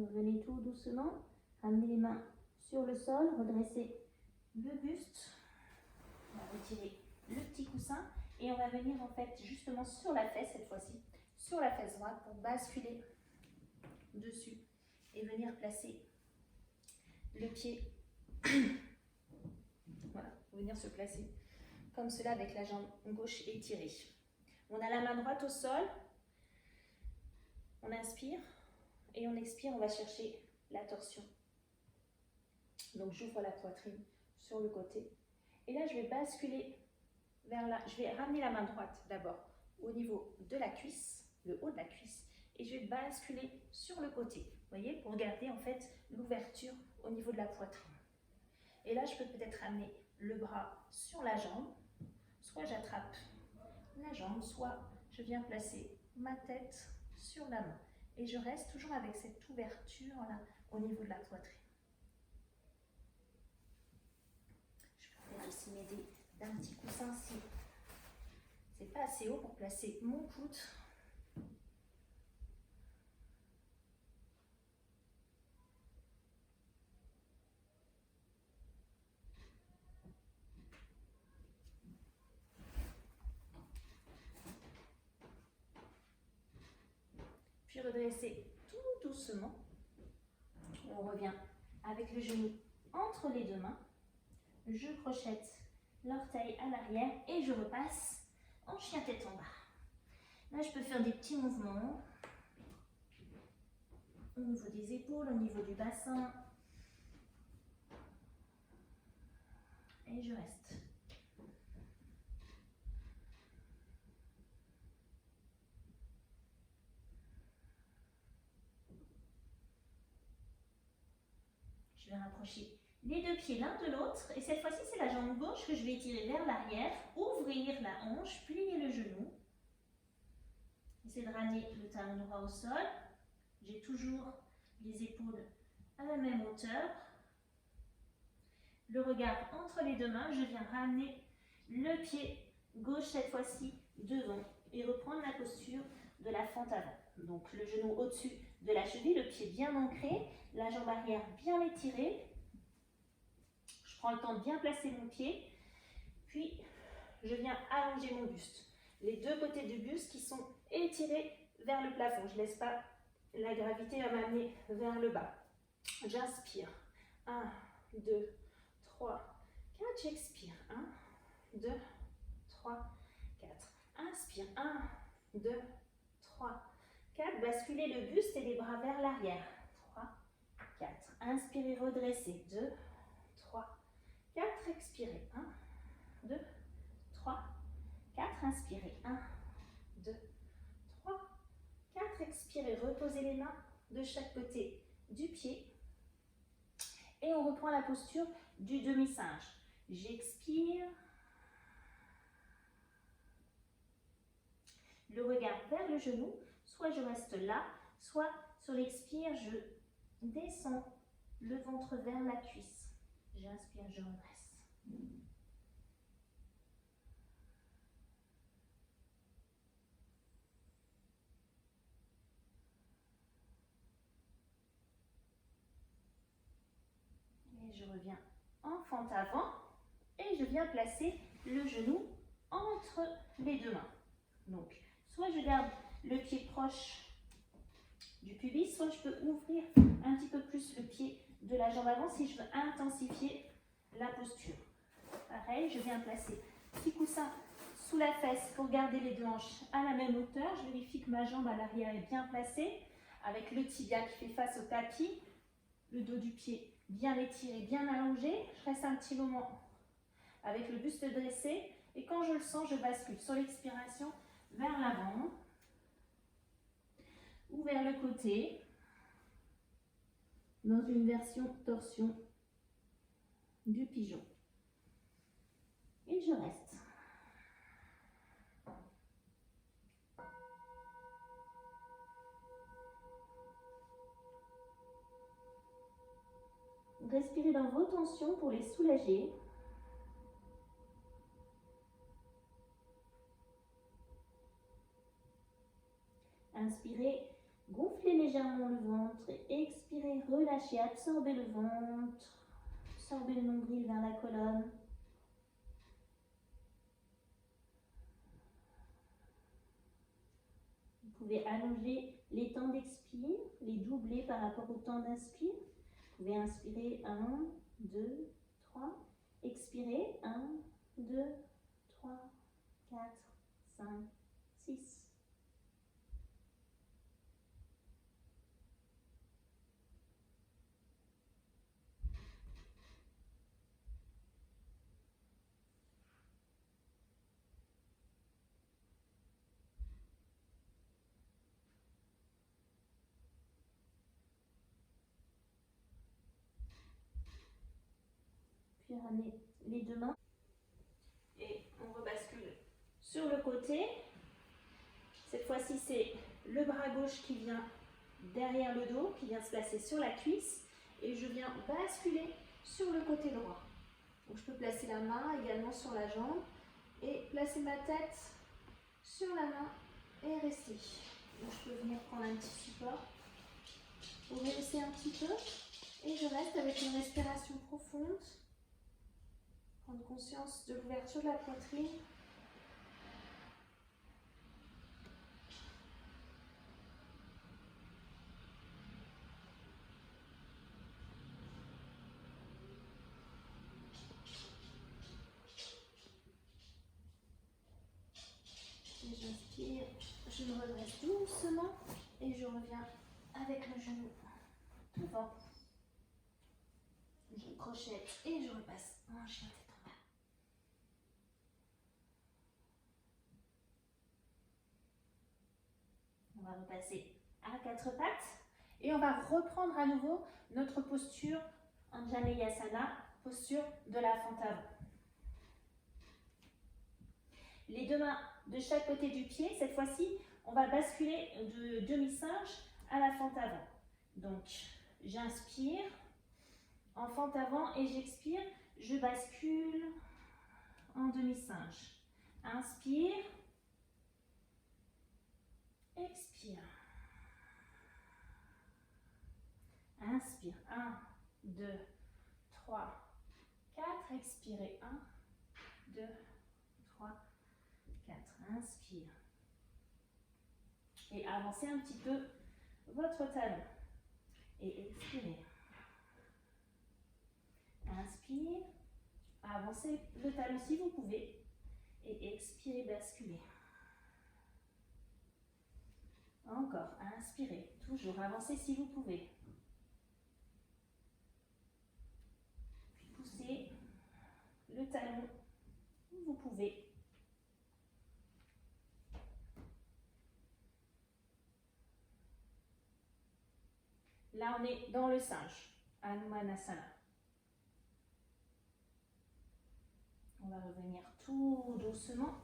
Revenez tout doucement, ramenez les mains sur le sol, redressez le buste. On va retirer le petit coussin et on va venir en fait justement sur la fesse cette fois-ci, sur la fesse droite pour basculer dessus et venir placer le pied. Voilà, venir se placer comme cela avec la jambe gauche étirée. On a la main droite au sol, on inspire et on expire, on va chercher la torsion. Donc j'ouvre la poitrine sur le côté et là je vais basculer vers là, je vais ramener la main droite d'abord au niveau de la cuisse, le haut de la cuisse, et je vais basculer sur le côté, vous voyez, pour garder en fait l'ouverture au niveau de la poitrine. Et là je peux peut-être ramener le bras sur la jambe, soit j'attrape la jambe, soit je viens placer ma tête sur la main. Et je reste toujours avec cette ouverture là au niveau de la poitrine. Je peux aussi m'aider d'un petit coussin si c'est pas assez haut pour placer mon coude. Puis redresser tout doucement. On revient avec le genou entre les deux mains. Je crochette l'orteil à l'arrière et je repasse en chien tête en bas. Là, je peux faire des petits mouvements au niveau des épaules, au niveau du bassin. Et je reste. Je vais rapprocher les deux pieds l'un de l'autre. Et cette fois-ci, c'est la jambe gauche que je vais tirer vers l'arrière, ouvrir la hanche, plier le genou. Essayez de ramener le talon droit au sol. J'ai toujours les épaules à la même hauteur. Le regard entre les deux mains. Je viens ramener le pied gauche cette fois-ci devant et reprendre la posture de la fente avant. Donc le genou au-dessus de la cheville, le pied bien ancré, la jambe arrière bien étirée. Je prends le temps de bien placer mon pied, puis je viens allonger mon buste. Les deux côtés du buste qui sont étirés vers le plafond. Je ne laisse pas la gravité à m'amener vers le bas. J'inspire. 1, 2, 3, 4. J'expire. 1, 2, 3, 4. Inspire. 1, 2, 3, 4. Basculez le buste et les bras vers l'arrière. 3, 4. Inspirez, redressez. 2, 3, 4. Expirez. 1, 2, 3, 4. Inspirez. 1, 2, 3, 4. Expirez. Reposez les mains de chaque côté du pied. Et on reprend la posture du demi-singe. J'expire. Le regard vers le genou. Soit je reste là, soit sur l'expire, je descends le ventre vers la cuisse. J'inspire, je redresse. Et je reviens en fente avant et je viens placer le genou entre les deux mains. Donc, soit je garde le pied proche du pubis, soit je peux ouvrir un petit peu plus le pied de la jambe avant si je veux intensifier la posture. Pareil, je viens placer petit coussin sous la fesse pour garder les deux hanches à la même hauteur. Je vérifie que ma jambe à l'arrière est bien placée avec le tibia qui fait face au tapis, le dos du pied bien étiré, bien allongé. Je reste un petit moment avec le buste dressé et quand je le sens, je bascule sur l'expiration vers l'avant ou vers le côté dans une version torsion du pigeon. Et je reste. Respirez dans vos tensions pour les soulager. Inspirez, Gonflez légèrement le ventre et expirez, relâchez, absorbez le ventre, absorbez le nombril vers la colonne. Vous pouvez allonger les temps d'expire, les doubler par rapport au temps d'inspire. Vous pouvez inspirer 1, 2, 3, expirez 1, 2, 3, 4, 5, 6. Puis ramenez les deux mains et on rebascule sur le côté. Cette fois-ci, c'est le bras gauche qui vient derrière le dos, qui vient se placer sur la cuisse et je viens basculer sur le côté droit. Donc je peux placer la main également sur la jambe et placer ma tête sur la main et rester. Donc je peux venir prendre un petit support pour rester un petit peu et je reste avec une respiration profonde. Prendre conscience de l'ouverture de la poitrine. Et j'inspire, je me redresse doucement et je reviens avec le genou devant. Je crochette et je repasse en chien tête en bas. On va repasser à quatre pattes et on va reprendre à nouveau notre posture Anjaneyasana, posture de la fente avant. Les deux mains de chaque côté du pied, cette fois-ci, on va basculer de demi-singe à la fente avant. Donc, j'inspire en fente avant et j'expire, je bascule en demi-singe. Inspire, expire. Inspire, 1, 2, 3, 4, expirez, 1, 2, 3, 4, inspire. Et avancez un petit peu votre talon. Et expirez. Inspire, avancez le talon si vous pouvez. Et expirez, basculez. Encore, inspirez, toujours, avancez si vous pouvez. Puis poussez le talon où vous pouvez. Là, on est dans le singe, Hanumanasana. On va revenir tout doucement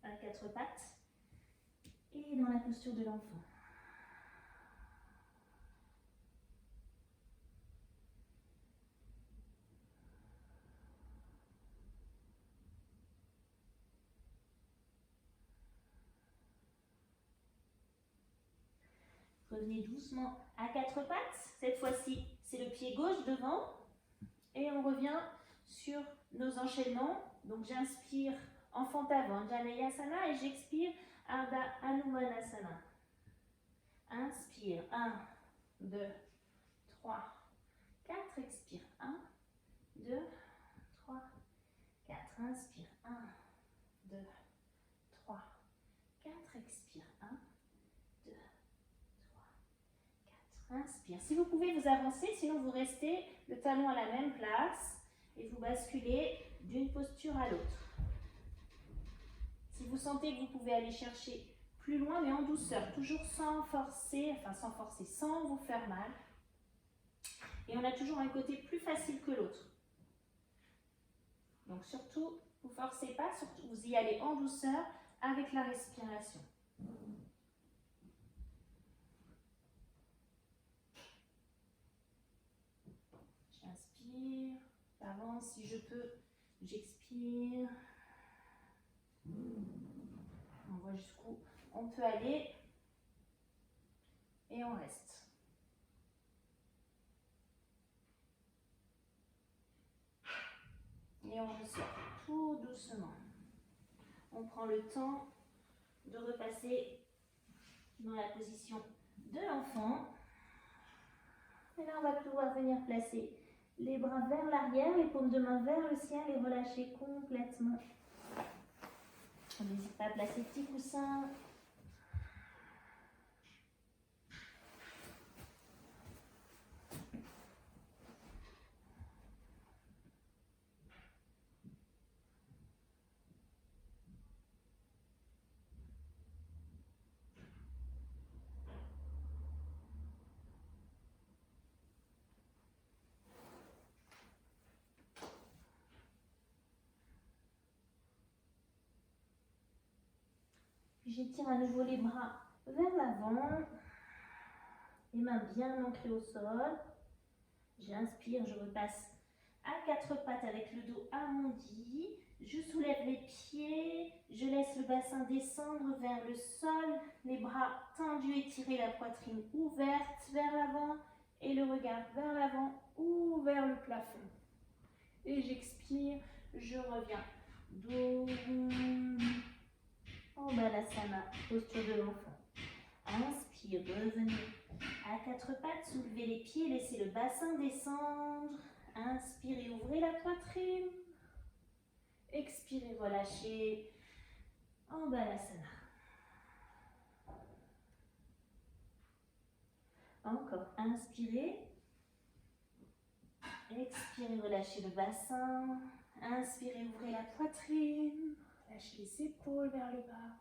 à quatre pattes et dans la posture de l'enfant. Revenez doucement à quatre pattes. Cette fois-ci, c'est le pied gauche devant. Et on revient sur nos enchaînements. Donc j'inspire en fente avant, Janeyasana, et j'expire Ardha Hanumanasana. Inspire, 1, 2, 3, 4, expire, 1, 2, 3, 4, inspire, 1, 2, 3, 4, expire, 1, 2, 3, 4, inspire. Si vous pouvez vous avancer, sinon vous restez le talon à la même place et vous basculez d'une posture à l'autre. Si vous sentez que vous pouvez aller chercher plus loin, mais en douceur, toujours sans forcer, sans vous faire mal. Et on a toujours un côté plus facile que l'autre. Donc surtout, vous ne forcez pas, surtout vous y allez en douceur avec la respiration. J'inspire, j'avance si je peux, j'expire. On voit jusqu'où on peut aller et on reste. Et on ressort tout doucement. On prend le temps de repasser dans la position de l'enfant. Et là, on va pouvoir venir placer les bras vers l'arrière, les paumes de main vers le ciel et relâcher complètement. On n'hésite pas à placer le petit coussin. J'étire à nouveau les bras vers l'avant, les mains bien ancrées au sol. J'inspire, je repasse à quatre pattes avec le dos arrondi. Je soulève les pieds, je laisse le bassin descendre vers le sol, les bras tendus, étirés, la poitrine ouverte vers l'avant et le regard vers l'avant ou vers le plafond. Et j'expire, je reviens. Dos. En Balasana, posture de l'enfant. Inspire, revenez à quatre pattes, soulevez les pieds, laissez le bassin descendre. Inspirez, ouvrez la poitrine. Expirez, relâchez. En Balasana. Encore, inspirez. Expirez, relâchez le bassin. Inspirez, ouvrez la poitrine. Lâchez les épaules vers le bas.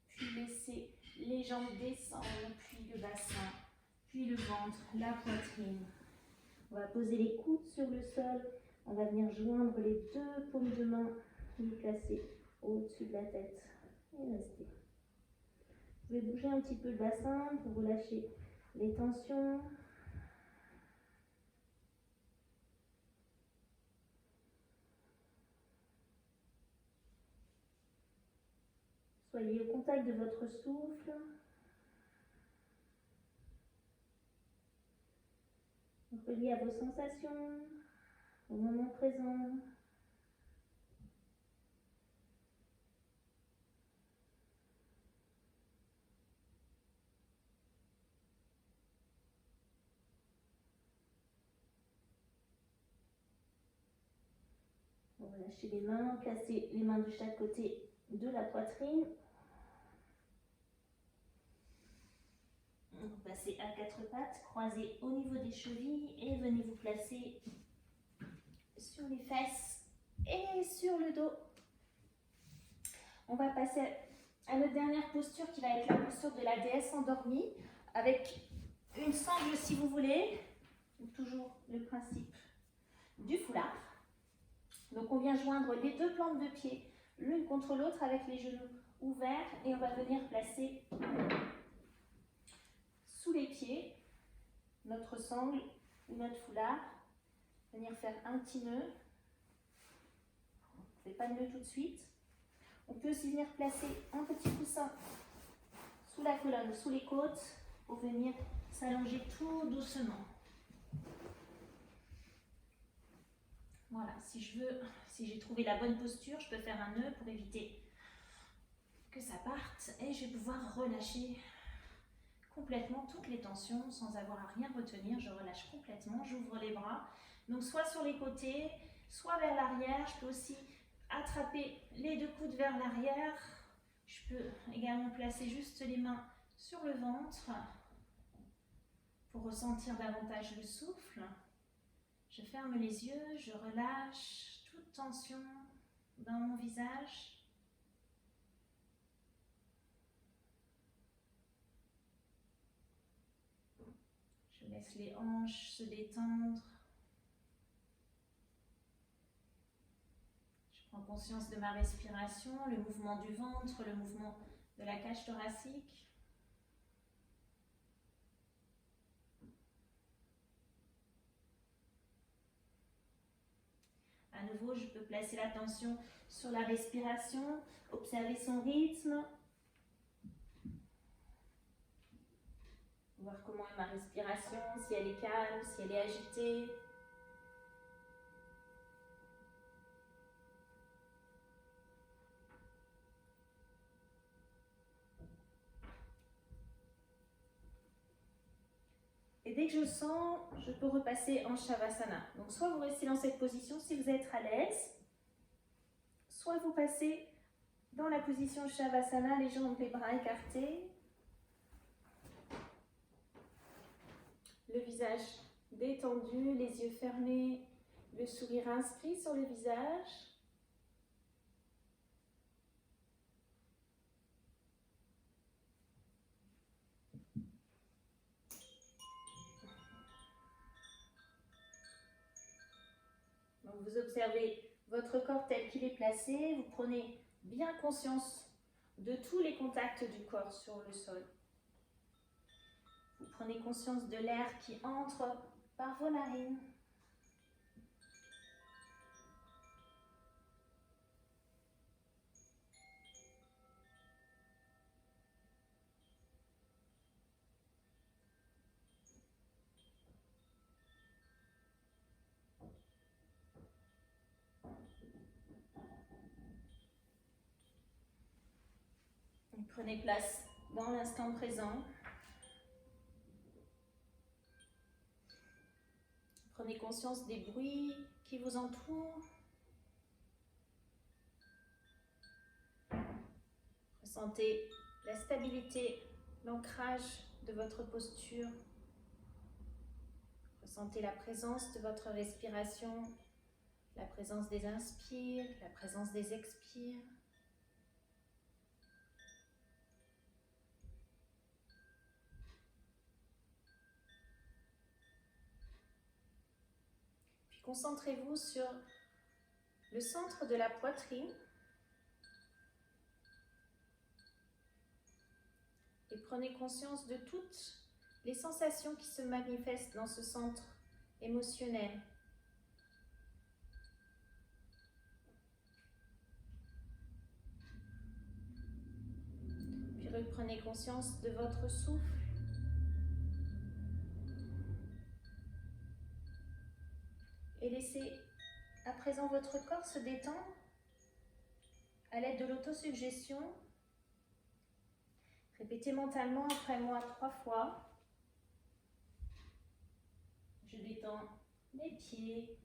Puis laissez les jambes descendre, puis le bassin, puis le ventre, la poitrine. On va poser les coudes sur le sol. On va venir joindre les deux paumes de main, les placer au-dessus de la tête. Et rester. Vous pouvez bouger un petit peu le bassin pour relâcher les tensions. Soyez au contact de votre souffle. Relié à vos sensations, au moment présent. On va lâcher les mains, placer les mains de chaque côté de la poitrine. Vous passez à quatre pattes, croisez au niveau des chevilles et venez vous placer sur les fesses et sur le dos. On va passer à notre dernière posture qui va être la posture de la déesse endormie avec une sangle si vous voulez, toujours le principe du foulard. Donc on vient joindre les deux plantes de pied l'une contre l'autre avec les genoux ouverts et on va venir placer sous les pieds notre sangle ou notre foulard, venir faire un petit nœud. On ne fait pas de nœud tout de suite. On peut aussi venir placer un petit coussin sous la colonne, sous les côtes, pour venir s'allonger tout doucement. Voilà, si j'ai trouvé la bonne posture, je peux faire un nœud pour éviter que ça parte et je vais pouvoir relâcher complètement toutes les tensions sans avoir à rien retenir. Je relâche complètement, j'ouvre les bras. Donc soit sur les côtés, soit vers l'arrière. Je peux aussi attraper les deux coudes vers l'arrière. Je peux également placer juste les mains sur le ventre pour ressentir davantage le souffle. Je ferme les yeux, je relâche toute tension dans mon visage. Je laisse les hanches se détendre. Je prends conscience de ma respiration, le mouvement du ventre, le mouvement de la cage thoracique. À nouveau, je peux placer l'attention sur la respiration, observer son rythme. voir comment est ma respiration, si elle est calme, si elle est agitée. Et dès que je sens, je peux repasser en Shavasana. Donc soit vous restez dans cette position si vous êtes à l'aise, soit vous passez dans la position Shavasana, les jambes, les bras écartés. Le visage détendu, les yeux fermés, le sourire inscrit sur le visage. Donc vous observez votre corps tel qu'il est placé, vous prenez bien conscience de tous les contacts du corps sur le sol. Vous prenez conscience de l'air qui entre par vos narines. Prenez place dans l'instant présent. Prenez conscience des bruits qui vous entourent. Ressentez la stabilité, l'ancrage de votre posture. Ressentez la présence de votre respiration, la présence des inspires, la présence des expires. Puis concentrez-vous sur le centre de la poitrine. Et prenez conscience de toutes les sensations qui se manifestent dans ce centre émotionnel. Puis reprenez conscience de votre souffle. Et laissez à présent votre corps se détendre à l'aide de l'autosuggestion. Répétez mentalement après moi 3 fois. Je détends les pieds,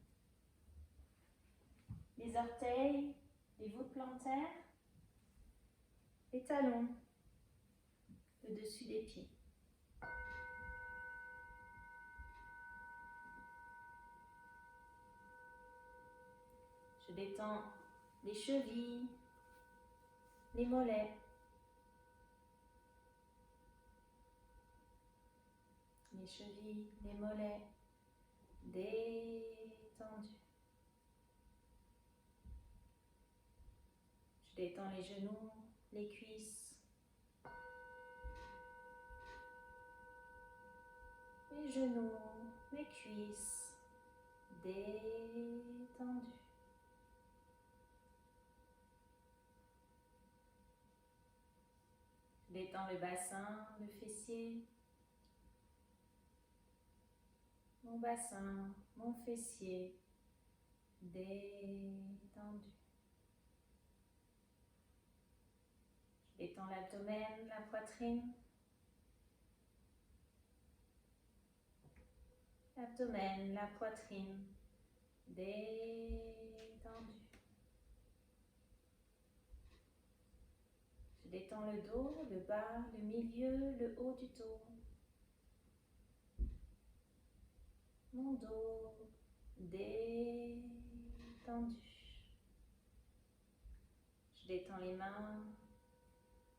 les orteils, les voûtes plantaires, les talons, le dessus des pieds. Je détends les chevilles, les mollets, les chevilles, les mollets détendus. Je détends les genoux, les cuisses, les genoux, les cuisses détendus. Je détends le bassin, le fessier, mon bassin, mon fessier détendu. Je détends l'abdomen, la poitrine, l'abdomen, la poitrine détendue. Je détends le dos, le bas, le milieu, le haut du dos. Mon dos détendu. Je détends les mains,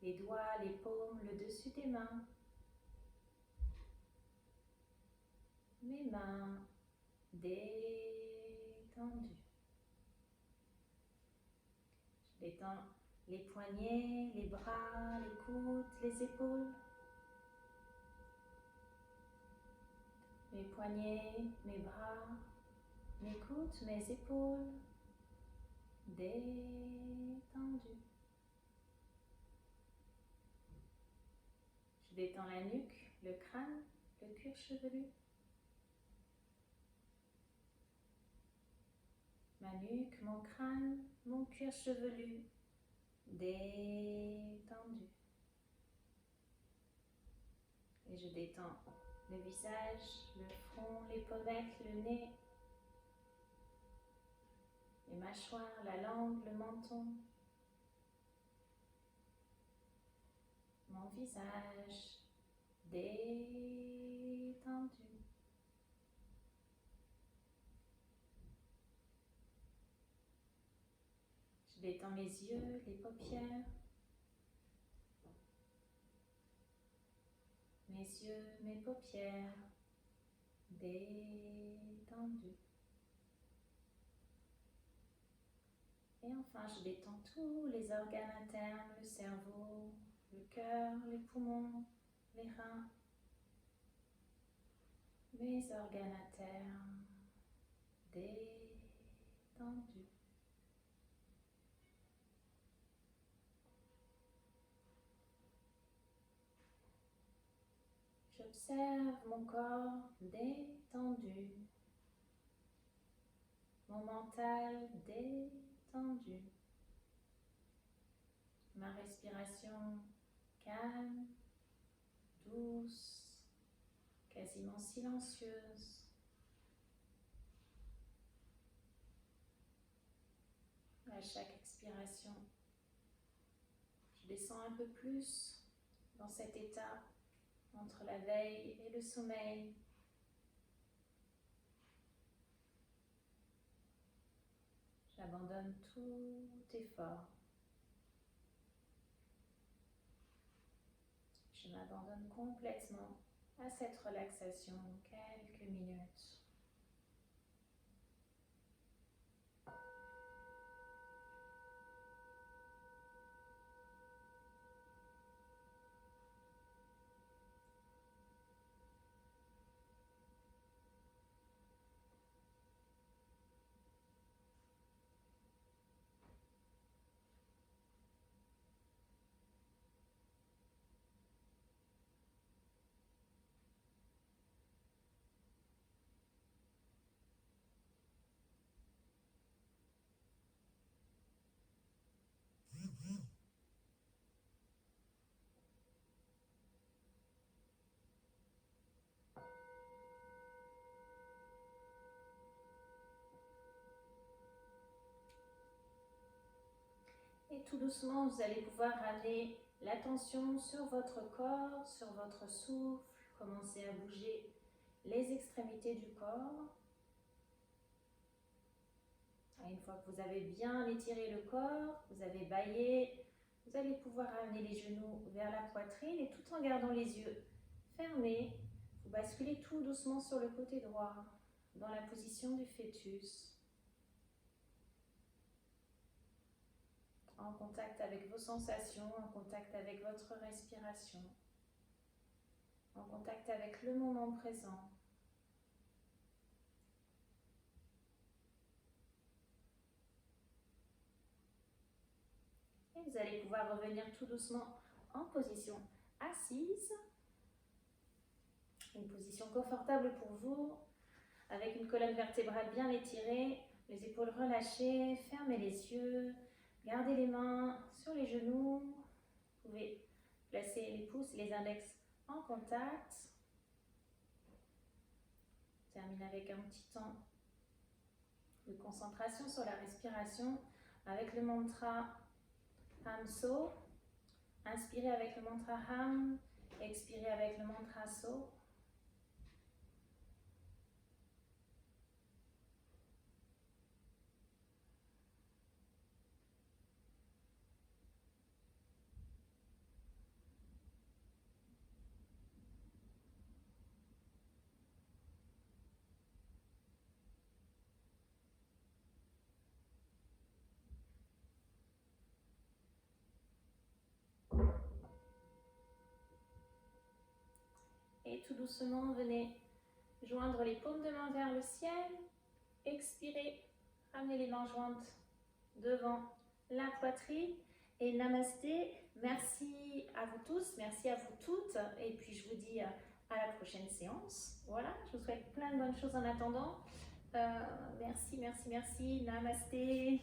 les doigts, les paumes, le dessus des mains. Mes mains détendues. Je détends les poignets, les bras, les coudes, les épaules. Mes poignets, mes bras, mes coudes, mes épaules détendues. Je détends la nuque, le crâne, le cuir chevelu, ma nuque, mon crâne, mon cuir chevelu, détendu. Et je détends le visage, le front, les pommettes, le nez, les mâchoires, la langue, le menton, mon visage détendu. Je détends les yeux, les paupières, mes yeux, mes paupières, détendus. Et enfin, je détends tous les organes internes, le cerveau, le cœur, les poumons, les reins, mes organes internes, détendus. J'observe mon corps détendu, mon mental détendu, ma respiration calme, douce, quasiment silencieuse. À chaque expiration, je descends un peu plus dans cet état entre la veille et le sommeil. J'abandonne tout effort. Je m'abandonne complètement à cette relaxation quelques minutes. Et tout doucement, vous allez pouvoir ramener l'attention sur votre corps, sur votre souffle. Commencez à bouger les extrémités du corps. Et une fois que vous avez bien étiré le corps, vous avez baillé, vous allez pouvoir ramener les genoux vers la poitrine et tout en gardant les yeux fermés, vous basculez tout doucement sur le côté droit, dans la position du fœtus. En contact avec vos sensations, en contact avec votre respiration, en contact avec le moment présent. Et vous allez pouvoir revenir tout doucement en position assise, une position confortable pour vous, avec une colonne vertébrale bien étirée, les épaules relâchées, fermez les yeux. Gardez les mains sur les genoux. Vous pouvez placer les pouces et les index en contact. Termine avec un petit temps de concentration sur la respiration avec le mantra Ham So. Inspirez avec le mantra Ham, expirez avec le mantra So. Et tout doucement, venez joindre les paumes de main vers le ciel. Expirez, ramenez les mains jointes devant la poitrine. Et namasté, merci à vous tous, merci à vous toutes. Et puis je vous dis à la prochaine séance. Voilà, je vous souhaite plein de bonnes choses en attendant. Merci, merci, merci. Namasté.